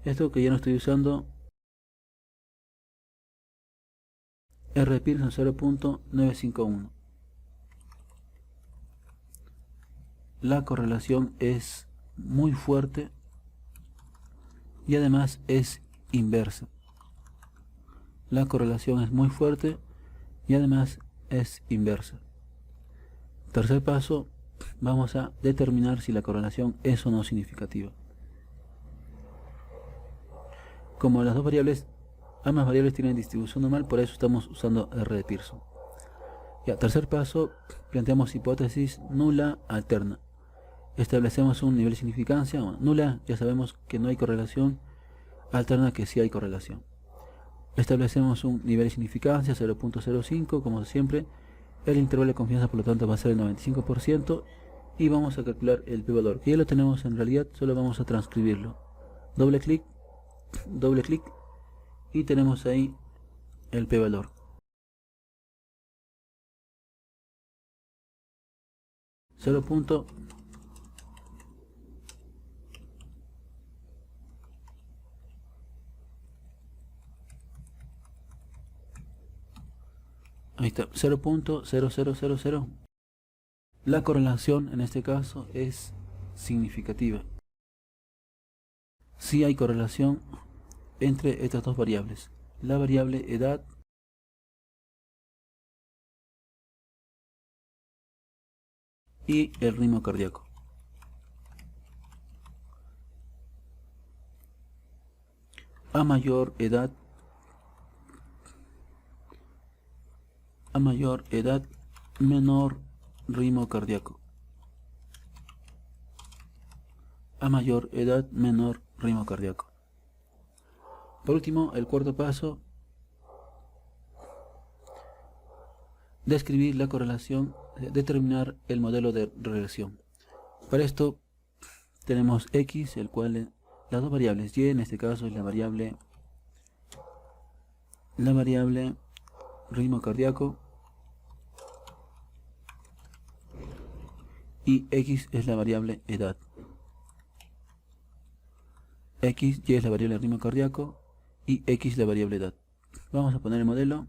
esto que ya no estoy usando, R de Pearson 0.951. La correlación es muy fuerte y además es inversa. La correlación es muy fuerte y además es inversa. Tercer paso, vamos a determinar si la correlación es o no significativa. Como las dos variables, ambas variables tienen distribución normal, por eso estamos usando R de Pearson. Ya, tercer paso, planteamos hipótesis nula alterna. Establecemos un nivel de significancia. Bueno, nula, ya sabemos que no hay correlación. Alterna, que sí hay correlación. Establecemos un nivel de significancia 0.05, como siempre. El intervalo de confianza, por lo tanto, va a ser el 95%. Y vamos a calcular el p-valor, que ya lo tenemos en realidad, solo vamos a transcribirlo. Doble clic, y tenemos ahí el p-valor. Ahí está, 0.0000. La correlación en este caso es significativa. Sí hay correlación entre estas dos variables, la variable edad y el ritmo cardíaco. A mayor edad, menor ritmo cardíaco. A mayor edad, menor ritmo cardíaco. Por último, el cuarto paso, describir la correlación, determinar el modelo de regresión. Para esto tenemos X, el cual las dos variables, Y en este caso es la variable ritmo cardíaco, y X es la variable edad. X, Y es la variable ritmo cardíaco y X la variable edad. Vamos a poner el modelo.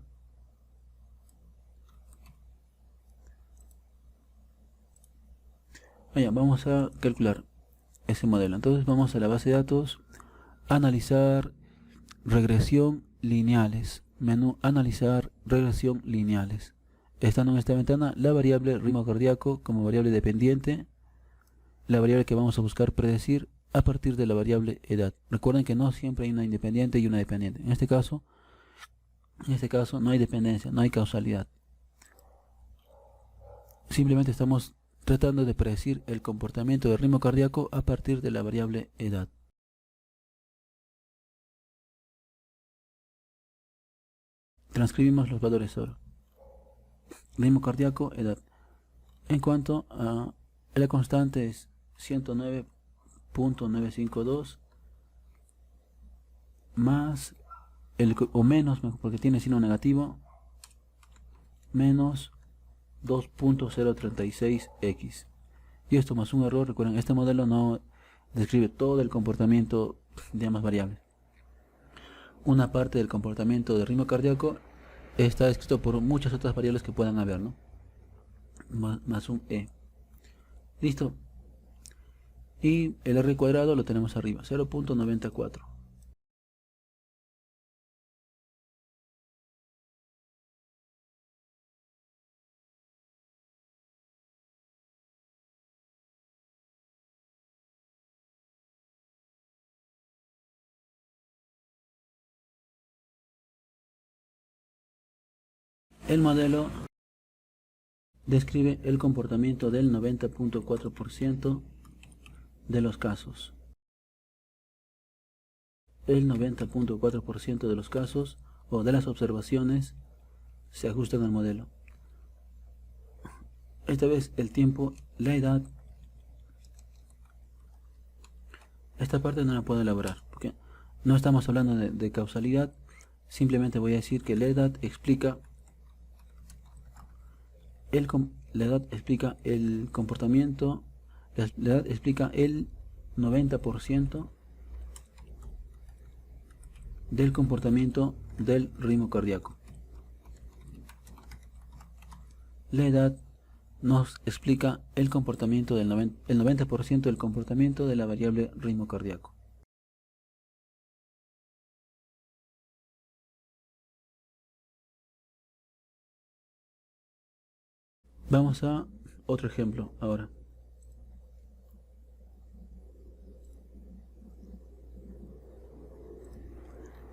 Vamos a calcular ese modelo. Entonces vamos a la base de datos, analizar regresión lineales, menú analizar regresión lineales. Estando en esta ventana la variable ritmo cardíaco como variable dependiente, la variable que vamos a buscar predecir a partir de la variable edad. Recuerden que no siempre hay una independiente y una dependiente. En este caso no hay dependencia, no hay causalidad. Simplemente estamos tratando de predecir el comportamiento del ritmo cardíaco a partir de la variable edad. Transcribimos los valores ahora. Ritmo cardíaco, edad. En cuanto a la constante es 109.952 más o menos, porque tiene signo negativo, menos 2.036x. Y esto más un error. Recuerden, este modelo no describe todo el comportamiento de ambas variables. Una parte del comportamiento del ritmo cardíaco está escrito por muchas otras variables que puedan haber, ¿no? Más un e. Listo. Y el r cuadrado lo tenemos arriba, 0.94. El modelo describe el comportamiento del 90.4% de los casos. El 90.4% de los casos o de las observaciones se ajustan al modelo. Esta vez el tiempo, la edad. Esta parte no la puedo elaborar porque no estamos hablando de causalidad. Simplemente voy a decir que la edad explica el comportamiento, la edad explica el 90% del comportamiento del ritmo cardíaco. La edad nos explica el comportamiento del 90% del comportamiento de la variable ritmo cardíaco. Vamos a otro ejemplo ahora.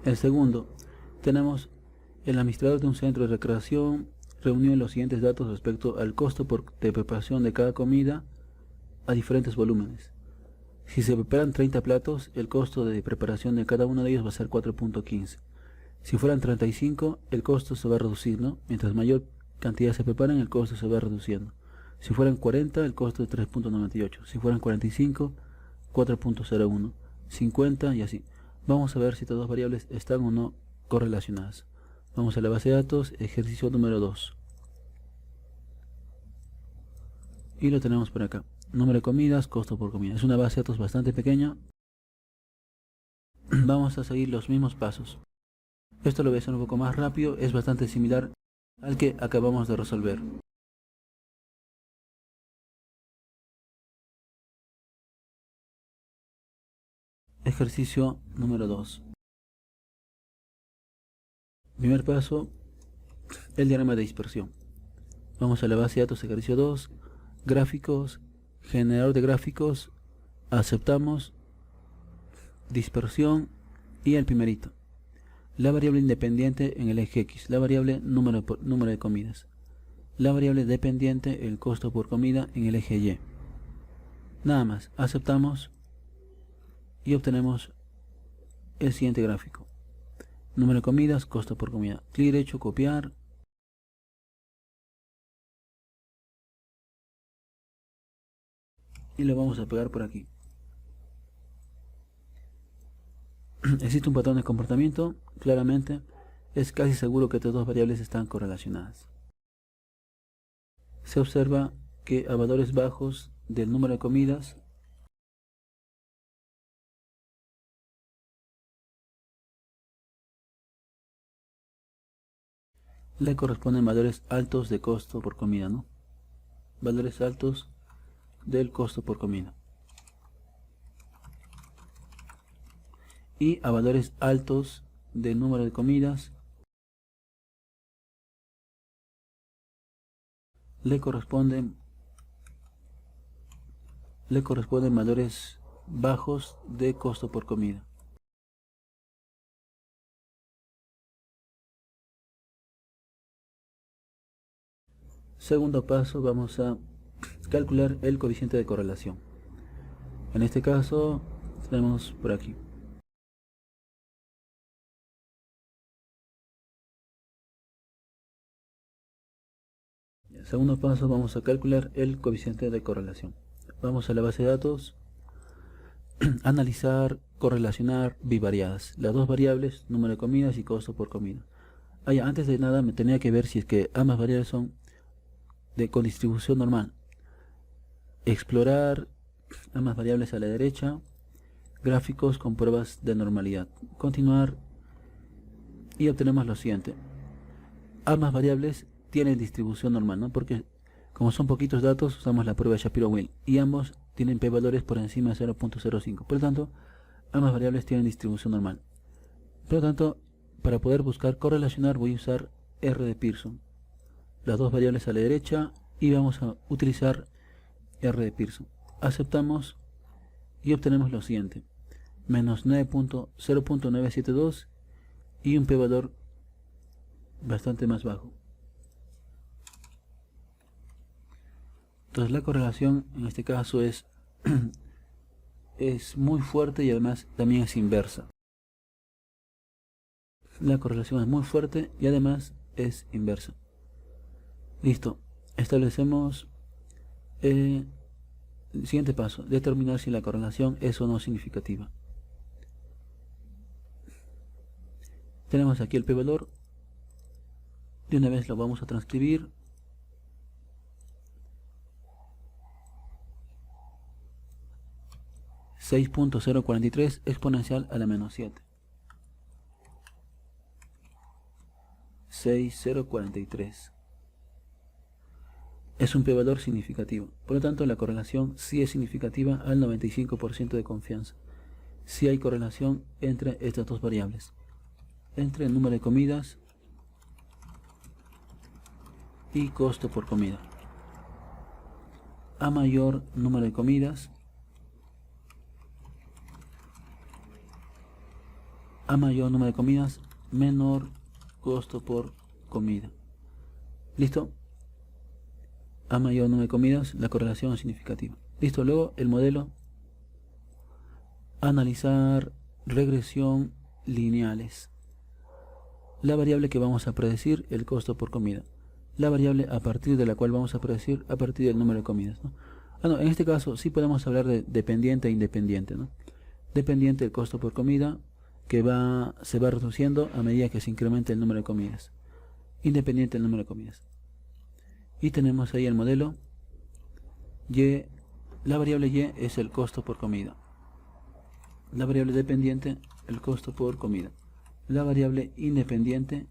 El segundo, tenemos el administrador de un centro de recreación reunió los siguientes datos respecto al costo de preparación de cada comida a diferentes volúmenes. Si se preparan 30 platos, el costo de preparación de cada uno de ellos va a ser 4.15. Si fueran 35, el costo se va a reducir, ¿no? Mientras mayor cantidad se preparan, el costo se va reduciendo. Si fueran 40, el costo es 3.98. Si fueran 45, 4.01. 50 y así. Vamos a ver si estas dos variables están o no correlacionadas. Vamos a la base de datos, ejercicio número 2. Y lo tenemos por acá. Número de comidas, costo por comida. Es una base de datos bastante pequeña. Vamos a seguir los mismos pasos. Esto lo voy a hacer un poco más rápido. Es bastante similar al que acabamos de resolver. Ejercicio número 2. Primer paso, el diagrama de dispersión. Vamos a la base de datos, ejercicio 2, gráficos, generador de gráficos, aceptamos, dispersión y el primerito. La variable independiente en el eje X, la variable número de comidas. La variable dependiente, el costo por comida en el eje Y. Nada más, aceptamos y obtenemos el siguiente gráfico. Número de comidas, costo por comida. Clic derecho, copiar. Y lo vamos a pegar por aquí. Existe un patrón de comportamiento, claramente. Es casi seguro que estas dos variables están correlacionadas. Se observa que a valores bajos del número de comidas le corresponden valores altos de costo por comida, ¿no? Valores altos del costo por comida. Y a valores altos del número de comidas le corresponden valores bajos de costo por comida. Segundo paso, vamos a calcular el coeficiente de correlación. En este caso tenemos por aquí. En el segundo paso vamos a calcular el coeficiente de correlación. Vamos a la base de datos, analizar, correlacionar bivariadas. Las dos variables, número de comidas y costo por comida. Antes de nada me tenía que ver si es que ambas variables son con distribución normal. Explorar ambas variables a la derecha, gráficos con pruebas de normalidad. Continuar y obtenemos lo siguiente. Ambas variables tienen distribución normal, ¿no? Porque como son poquitos datos usamos la prueba de Shapiro-Wilk y ambos tienen p-valores por encima de 0.05. Por lo tanto, ambas variables tienen distribución normal. Por lo tanto, para poder buscar correlacionar voy a usar R de Pearson. Las dos variables a la derecha y vamos a utilizar R de Pearson. Aceptamos y obtenemos lo siguiente. Menos 0.972 y un p-valor bastante más bajo. Entonces la correlación en este caso es, es muy fuerte y además también es inversa. La correlación es muy fuerte y además es inversa. Listo. Establecemos el siguiente paso. Determinar si la correlación es o no significativa. Tenemos aquí el p-valor. De una vez lo vamos a transcribir. .043 exponencial a la menos 7. 6043. Es un p-valor significativo. Por lo tanto, la correlación sí es significativa al 95% de confianza. Sí hay correlación entre estas dos variables. Entre el número de comidas y costo por comida. A mayor número de comidas, menor costo por comida. ¿Listo? A mayor número de comidas, la correlación es significativa. Listo, luego el modelo. Analizar regresión lineales. La variable que vamos a predecir, el costo por comida. La variable a partir de la cual vamos a predecir a partir del número de comidas, ¿no? En este caso sí podemos hablar de dependiente e independiente, ¿no? Dependiente el costo por comida, que se va reduciendo a medida que se incrementa el número de comidas. Independiente el número de comidas. Y tenemos ahí el modelo y. La variable y es el costo por comida. La variable dependiente, el costo por comida. La variable independiente,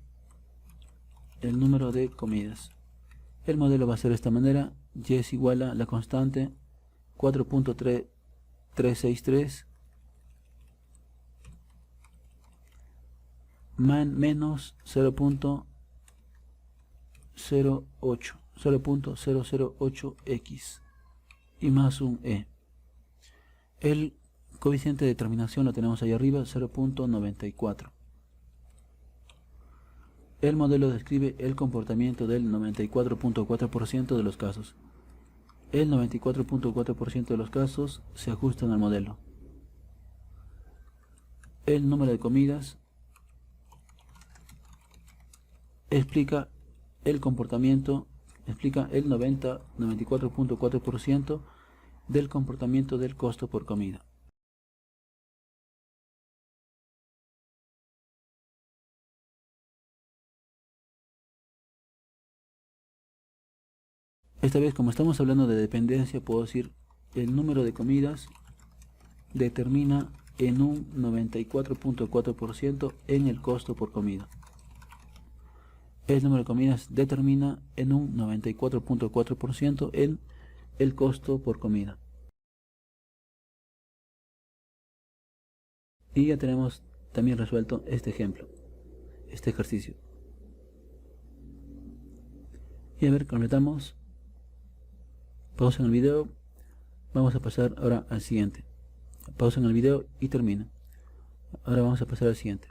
el número de comidas. El modelo va a ser de esta manera. Y es igual a la constante 4.363 menos 0.008x y más un e. El coeficiente de determinación lo tenemos ahí arriba, 0.94. El modelo describe el comportamiento del 94.4% de los casos. El 94.4% de los casos se ajustan al modelo. El número de comidas explica el comportamiento, explica el 94.4% del comportamiento del costo por comida. Esta vez, como estamos hablando de dependencia, puedo decir el número de comidas determina en un 94.4% en el costo por comida. El número de comidas determina en un 94.4% en el costo por comida. Y ya tenemos también resuelto este ejemplo, este ejercicio. Y a ver, completamos. Pausa en el video. Vamos a pasar ahora al siguiente. Pausa en el video y termina. Ahora vamos a pasar al siguiente.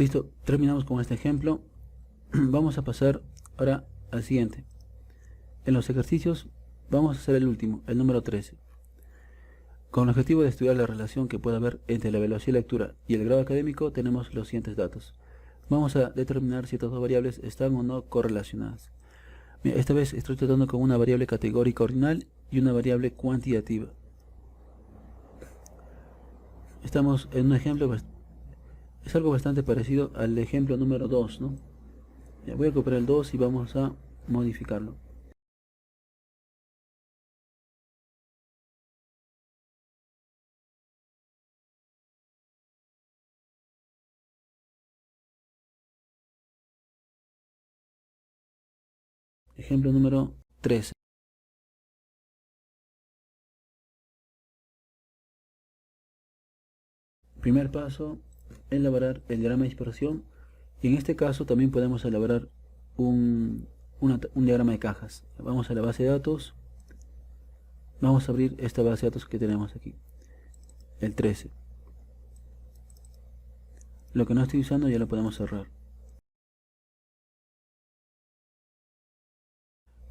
Listo, terminamos con este ejemplo. Vamos a pasar ahora al siguiente. En los ejercicios vamos a hacer el último, el número 13. Con el objetivo de estudiar la relación que puede haber entre la velocidad de lectura y el grado académico, tenemos los siguientes datos. Vamos a determinar si estas dos variables están o no correlacionadas. Mira, esta vez estoy tratando con una variable categórica ordinal y una variable cuantitativa. Estamos en un ejemplo, es algo bastante parecido al ejemplo número 2, ¿no? Ya, voy a copiar el 2 y vamos a modificarlo. Ejemplo número 13. Primer paso, elaborar el diagrama de dispersión. Y en este caso también podemos elaborar un un diagrama de cajas. Vamos a la base de datos. Vamos a abrir esta base de datos que tenemos aquí, el 13. Lo que no estoy usando ya lo podemos cerrar.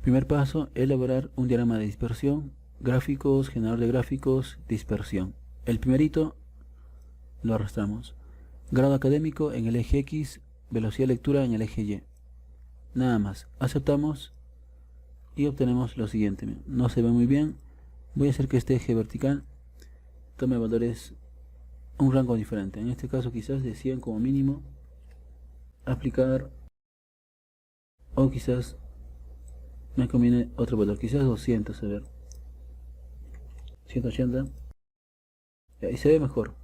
Primer paso, elaborar un diagrama de dispersión, gráficos, generador de gráficos, dispersión. El primerito lo arrastramos. Grado académico en el eje X, velocidad de lectura en el eje Y. Nada más. Aceptamos y obtenemos lo siguiente. No se ve muy bien. Voy a hacer que este eje vertical tome valores, un rango diferente. En este caso quizás de 100 como mínimo. Aplicar, o quizás me conviene otro valor, quizás 200, a ver, 180, y se ve mejor.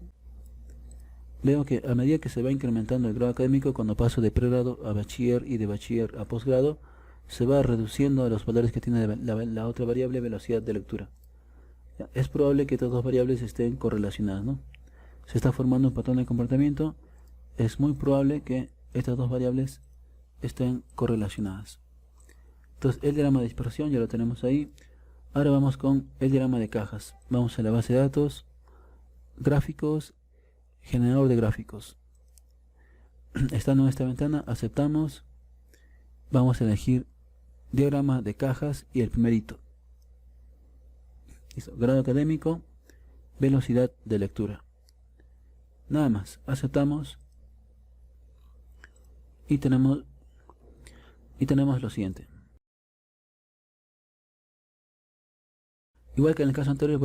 Veo que a medida que se va incrementando el grado académico, cuando paso de pregrado a bachiller y de bachiller a posgrado, se va reduciendo los valores que tiene la otra variable, velocidad de lectura. Es probable que estas dos variables estén correlacionadas, ¿no? Se está formando un patrón de comportamiento. Es muy probable que estas dos variables estén correlacionadas. Entonces el diagrama de dispersión ya lo tenemos ahí. Ahora vamos con el diagrama de cajas. Vamos a la base de datos, gráficos, generador de gráficos. Estando en esta ventana, aceptamos. Vamos a elegir diagrama de cajas y el primerito. Listo. Grado académico, velocidad de lectura. Nada más, aceptamos. Y tenemos lo siguiente. Igual que en el caso anterior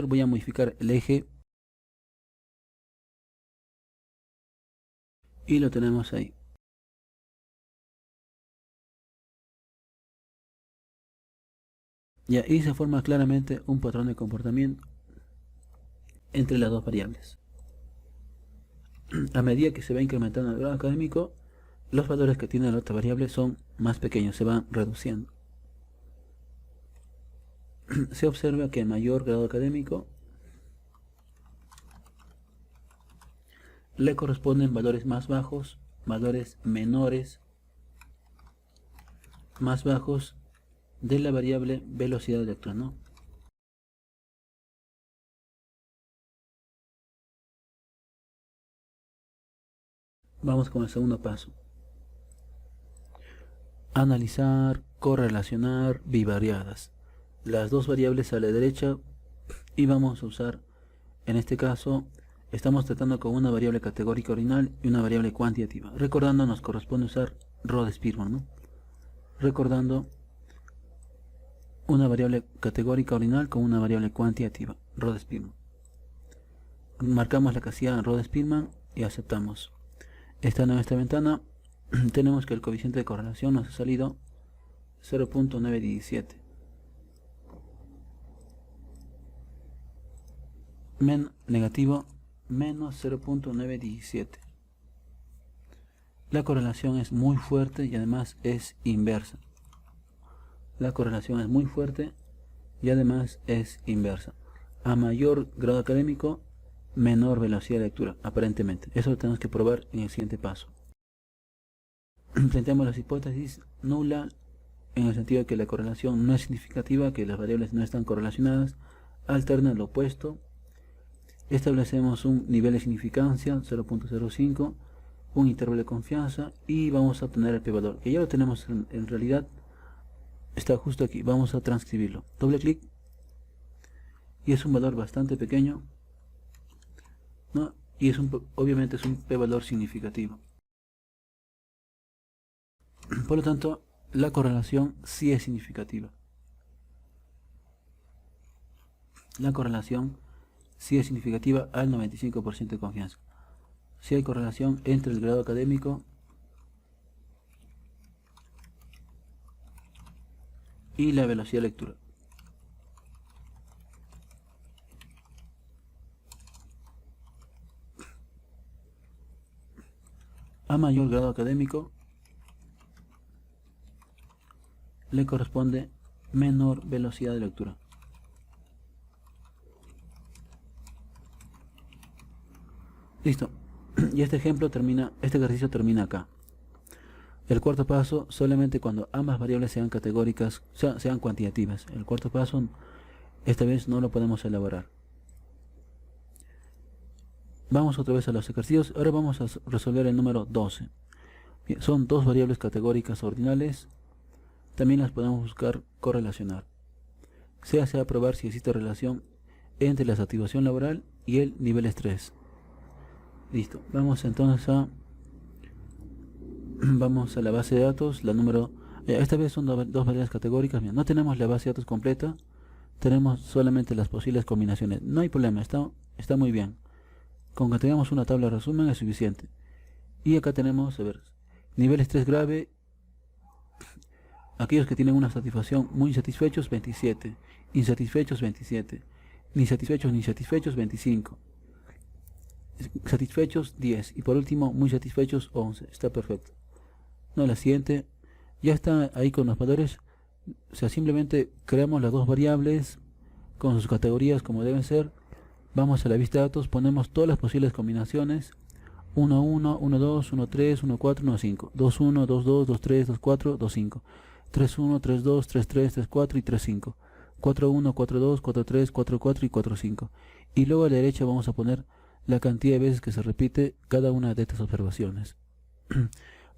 voy a modificar el eje y lo tenemos ahí. Y ahí se forma claramente un patrón de comportamiento entre las dos variables. A medida que se va incrementando el grado académico, los valores que tiene la otra variable son más pequeños, se van reduciendo. Se observa que a mayor grado académico le corresponden valores más bajos, valores menores, más bajos de la variable velocidad de lectura, ¿no? Vamos con el segundo paso. Analizar, correlacionar bivariadas. Las dos variables a la derecha y vamos a usar, en este caso, estamos tratando con una variable categórica ordinal y una variable cuantitativa. Recordando, nos corresponde usar Rode-Spearman, ¿no? Recordando, una variable categórica ordinal con una variable cuantitativa, Rode-Spearman. Marcamos la casilla Rode-Spearman y aceptamos. Estando en esta ventana, tenemos que el coeficiente de correlación nos ha salido 0.917. Negativo menos 0.917. La correlación es muy fuerte y además es inversa. La correlación es muy fuerte y además es inversa. A mayor grado académico, menor velocidad de lectura, aparentemente. Eso lo tenemos que probar en el siguiente paso. Planteamos las hipótesis nula en el sentido de que la correlación no es significativa, que las variables no están correlacionadas. Alterna lo opuesto. Establecemos un nivel de significancia 0.05, un intervalo de confianza y vamos a obtener el p-valor, que ya lo tenemos en realidad, está justo aquí. Vamos a transcribirlo. Doble clic y es un valor bastante pequeño, ¿no? Y obviamente es un p-valor significativo. Por lo tanto, la correlación sí es significativa. La correlación sí es significativa al 95% de confianza. Si hay correlación entre el grado académico y la velocidad de lectura. A mayor grado académico le corresponde menor velocidad de lectura. Listo. Y este ejercicio termina acá. El cuarto paso solamente cuando ambas variables sean categóricas, sean cuantitativas. El cuarto paso esta vez no lo podemos elaborar. Vamos otra vez a los ejercicios. Ahora vamos a resolver el número 12. Bien, son dos variables categóricas ordinales. También las podemos buscar correlacionar. Se hace a probar si existe relación entre la satisfacción laboral y el nivel de estrés. Listo. Vamos entonces vamos a la base de datos, la número... esta vez son dos variables categóricas. Bien, no tenemos la base de datos completa, tenemos solamente las posibles combinaciones. No hay problema, está muy bien. Con que tengamos una tabla de resumen es suficiente. Y acá tenemos, a ver, nivel de estrés grave, aquellos que tienen una satisfacción muy insatisfechos, 27, insatisfechos, 27, ni satisfechos ni satisfechos, 25, satisfechos, 10, y por último, muy satisfechos, 11. Está perfecto. No, la siguiente, ya está ahí con los valores, o sea, simplemente creamos las dos variables con sus categorías como deben ser. Vamos a la vista de datos, ponemos todas las posibles combinaciones, 1, 1, 1, 2, 1, 3, 1, 4, 1, 5, 2, 1, 2, 2, 2, 3, 2, 4, 2, 5, 3, 1, 3, 2, 3, 3, 3, 4 y 3, 5, 4, 1, 4, 2, 4, 3, 4, 4 y 4, 5. Y luego a la derecha vamos a poner la cantidad de veces que se repite cada una de estas observaciones.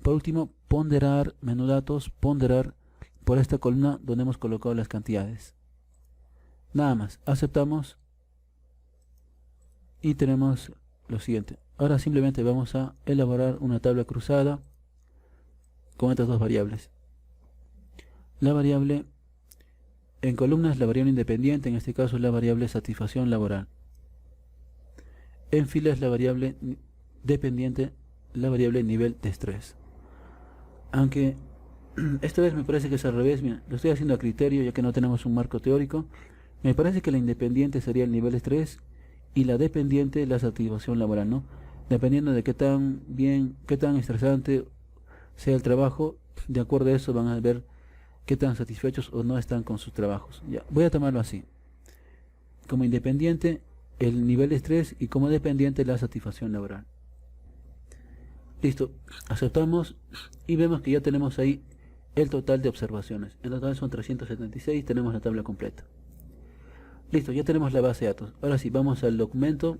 Por último, ponderar, menú datos, ponderar por esta columna donde hemos colocado las cantidades. Nada más, aceptamos y tenemos lo siguiente. Ahora simplemente vamos a elaborar una tabla cruzada con estas dos variables. La variable en columnas, la variable independiente, en este caso es la variable satisfacción laboral. En filas, la variable dependiente, la variable nivel de estrés. Aunque esta vez me parece que es al revés. Mira, lo estoy haciendo a criterio ya que no tenemos un marco teórico. Me parece que la independiente sería el nivel de estrés y la dependiente la satisfacción laboral, ¿no? Dependiendo de qué tan bien, qué tan estresante sea el trabajo, de acuerdo a eso van a ver qué tan satisfechos o no están con sus trabajos. Ya, voy a tomarlo así. Como independiente el nivel de estrés y como dependiente la satisfacción laboral. Listo, aceptamos y vemos que ya tenemos ahí el total de observaciones. En total son 376, tenemos la tabla completa. Listo, ya tenemos la base de datos. Ahora sí, vamos al documento.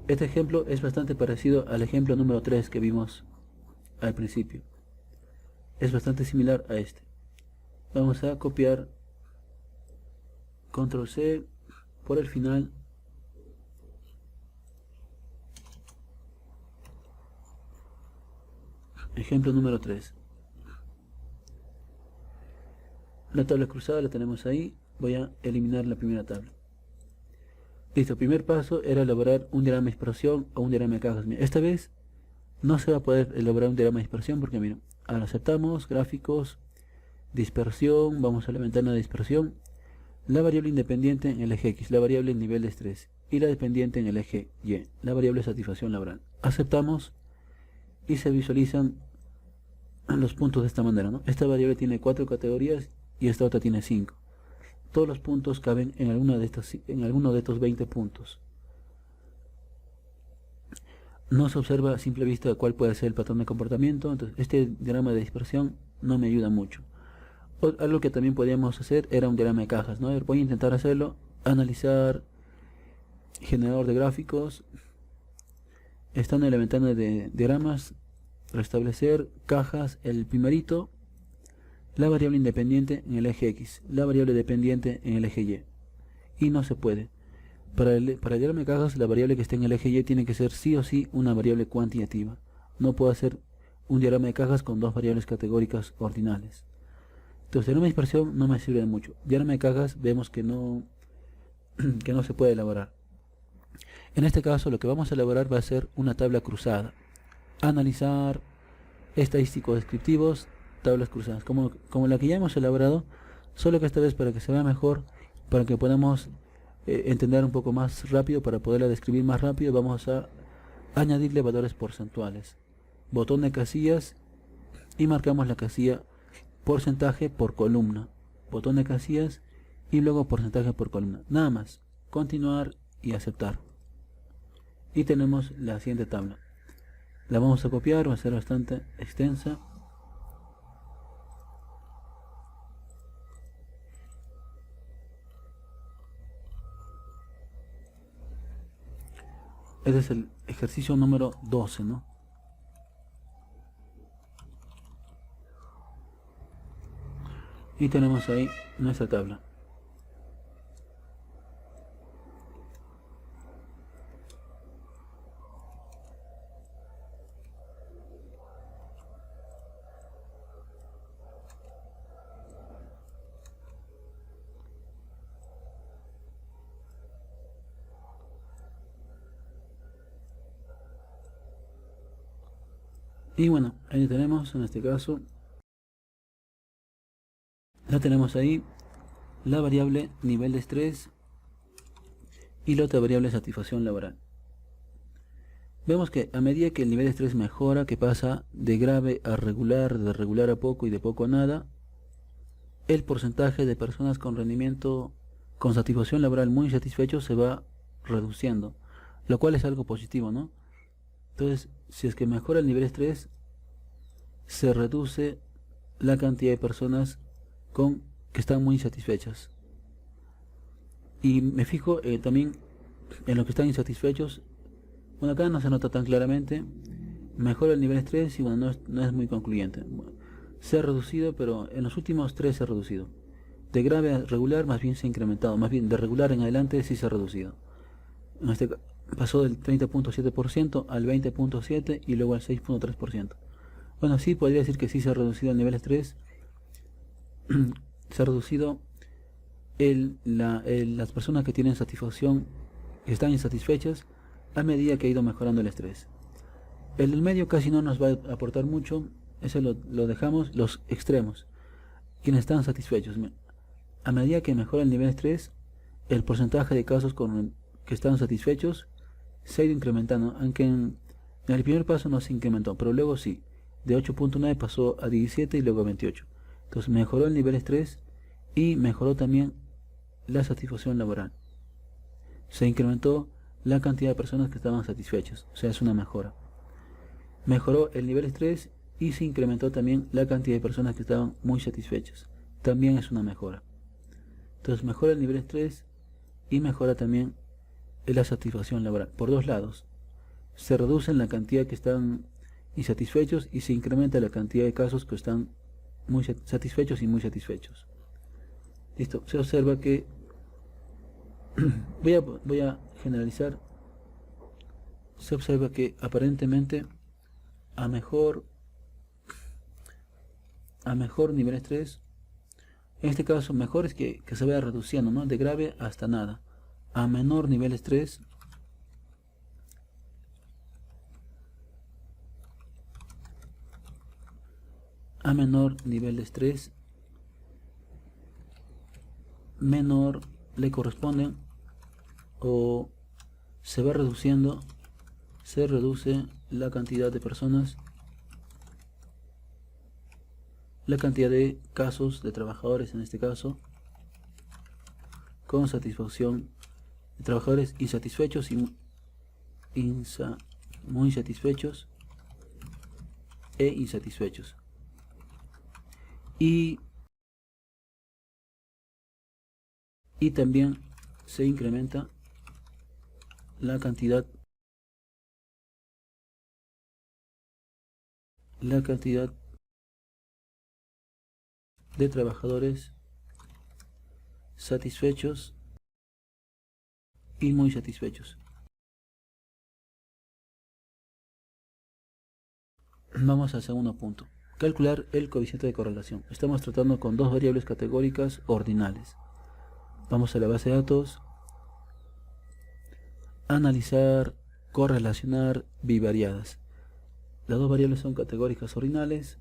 Este ejemplo es bastante parecido al ejemplo número 3 que vimos al principio. Es bastante similar a este. Vamos a copiar Control C por el final. Ejemplo número 3. La tabla cruzada la tenemos ahí. Voy a eliminar la primera tabla. Listo, primer paso era elaborar un diagrama de dispersión o un diagrama de cajas. Esta vez no se va a poder elaborar un diagrama de dispersión porque miren, ahora aceptamos, gráficos, dispersión, vamos a la ventana de dispersión, la variable independiente en el eje X, la variable nivel de estrés, y la dependiente en el eje Y, la variable satisfacción laboral. Aceptamos y se visualizan los puntos de esta manera, ¿no? Esta variable tiene 4 categorías y esta otra tiene 5. Todos los puntos caben en alguno de estos 20 puntos. No se observa a simple vista cuál puede ser el patrón de comportamiento, entonces este diagrama de dispersión no me ayuda mucho. Algo que también podíamos hacer era un diagrama de cajas, ¿no? Voy a intentar hacerlo, analizar, generador de gráficos, estando en la ventana de diagramas, restablecer, cajas, el primerito, la variable independiente en el eje X, la variable dependiente en el eje Y. Y no se puede. Para el diagrama de cajas, la variable que esté en el eje Y tiene que ser sí o sí una variable cuantitativa. No puedo hacer un diagrama de cajas con dos variables categóricas ordinales. Entonces, el diagrama de dispersión no me sirve de mucho. Diagrama de cajas vemos que no se puede elaborar. En este caso, lo que vamos a elaborar va a ser una tabla cruzada. Analizar, estadísticos descriptivos, tablas cruzadas, como la que ya hemos elaborado, solo que esta vez para que se vea mejor, para que podamos entender un poco más rápido, para poderla describir más rápido, vamos a añadirle valores porcentuales. Botón de casillas y marcamos la casilla porcentaje por columna. Botón de casillas y luego porcentaje por columna. Nada más. Continuar y aceptar. Y tenemos la siguiente tabla. La vamos a copiar, va a ser bastante extensa. Este es el ejercicio número 12, ¿no? Y tenemos ahí nuestra tabla. Y bueno, ahí tenemos, en este caso, la tenemos ahí, la variable nivel de estrés y la otra variable satisfacción laboral. Vemos que a medida que el nivel de estrés mejora, que pasa de grave a regular, de regular a poco y de poco a nada, el porcentaje de personas con rendimiento, con satisfacción laboral muy satisfechos se va reduciendo, lo cual es algo positivo, ¿no? Entonces, si es que mejora el nivel de estrés, se reduce la cantidad de personas que están muy insatisfechas. Y me fijo también en los que están insatisfechos. Bueno, acá no se nota tan claramente. Mejora el nivel de estrés y bueno, no es muy concluyente. Bueno, se ha reducido, pero en los últimos 3 se ha reducido. De grave a regular más bien se ha incrementado. Más bien de regular en adelante sí se ha reducido. En este pasó del 30.7% al 20.7% y luego al 6.3%. Bueno, sí podría decir que sí se ha reducido el nivel de estrés. Se ha reducido las personas que tienen satisfacción, que están insatisfechas a medida que ha ido mejorando el estrés. El del medio casi no nos va a aportar mucho, ese lo dejamos, los extremos, quienes están satisfechos. A medida que mejora el nivel de estrés, el porcentaje de casos que están satisfechos se ha ido incrementando, aunque en el primer paso no se incrementó, pero luego sí, de 8.9 pasó a 17 y luego a 28. Entonces mejoró el nivel de estrés y mejoró también la satisfacción laboral. Se incrementó la cantidad de personas que estaban satisfechas, o sea, es una mejora. Mejoró el nivel de estrés y se incrementó también la cantidad de personas que estaban muy satisfechas, también es una mejora. Entonces mejora el nivel de estrés y mejora también la satisfacción laboral, por dos lados. Se reduce la cantidad que están insatisfechos y se incrementa la cantidad de casos que están muy satisfechos y muy satisfechos. Listo, se observa que voy a generalizar. Se observa que aparentemente a mejor nivel de estrés, en este caso mejor es que se vaya reduciendo, ¿no? De grave hasta nada. A menor nivel de estrés, menor le corresponden o se va reduciendo, se reduce la cantidad de personas, la cantidad de casos de trabajadores, en este caso, con satisfacción, de trabajadores insatisfechos y muy satisfechos e insatisfechos. Y también se incrementa la cantidad de trabajadores satisfechos y muy satisfechos. Vamos al segundo punto. Calcular el coeficiente de correlación. Estamos tratando con dos variables categóricas ordinales. Vamos a la base de datos. Analizar, correlacionar bivariadas. Las dos variables son categóricas ordinales.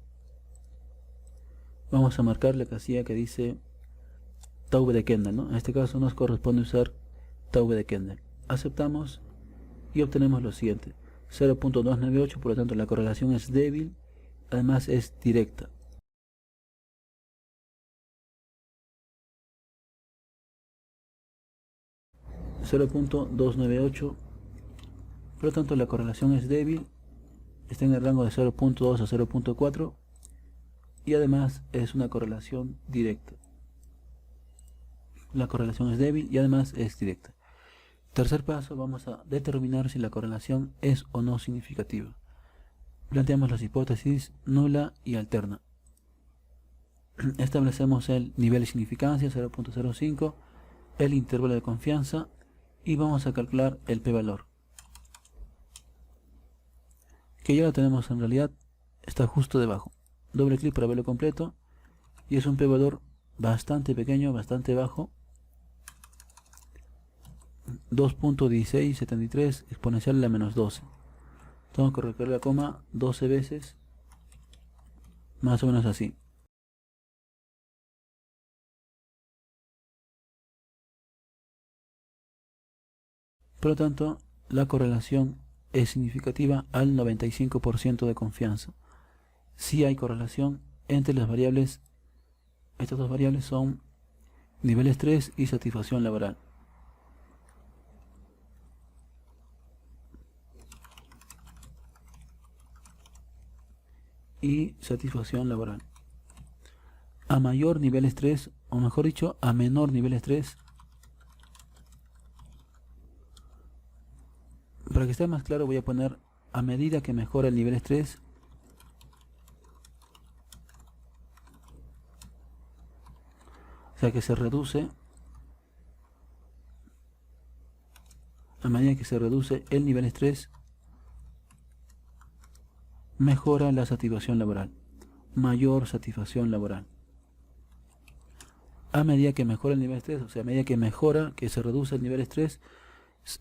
Vamos a marcar la casilla que dice tau v de Kendall, ¿no? En este caso nos corresponde usar tau v de Kendall. Aceptamos y obtenemos lo siguiente: 0.298, por lo tanto la correlación es débil, además es directa. .298, por lo tanto la correlación es débil, está en el rango de 0.2 a 0.4 y además es una correlación directa. La correlación es débil y además es directa. Tercer paso, vamos a determinar si la correlación es o no significativa. Planteamos las hipótesis nula y alterna. Establecemos el nivel de significancia 0.05, el intervalo de confianza y vamos a calcular el p-valor, que ya lo tenemos en realidad, está justo debajo. Doble clic para verlo completo y es un p-valor bastante pequeño, bastante bajo, 2.1673 exponencial a la menos 12. Tengo que recorrer la coma 12 veces, más o menos así. Por lo tanto, la correlación es significativa al 95% de confianza. Si hay correlación entre las variables, estas dos variables son nivel de estrés y satisfacción laboral. Y satisfacción laboral. A mayor nivel de estrés, o mejor dicho, a menor nivel de estrés, para que esté más claro voy a poner a medida que mejora el nivel de estrés, o sea que se reduce, a medida que se reduce el nivel de estrés, mejora la satisfacción laboral, mayor satisfacción laboral. A medida que mejora el nivel de estrés, o sea, a medida que mejora, que se reduce el nivel de estrés,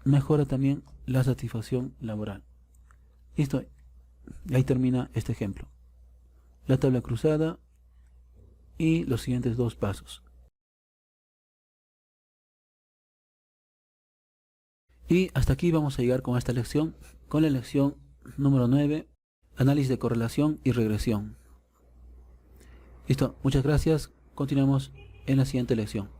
mejora también la satisfacción laboral. Listo, ahí termina este ejemplo. La tabla cruzada y los siguientes dos pasos. Y hasta aquí vamos a llegar con esta lección, con la lección número 9, análisis de correlación y regresión. Listo, muchas gracias, continuamos en la siguiente lección.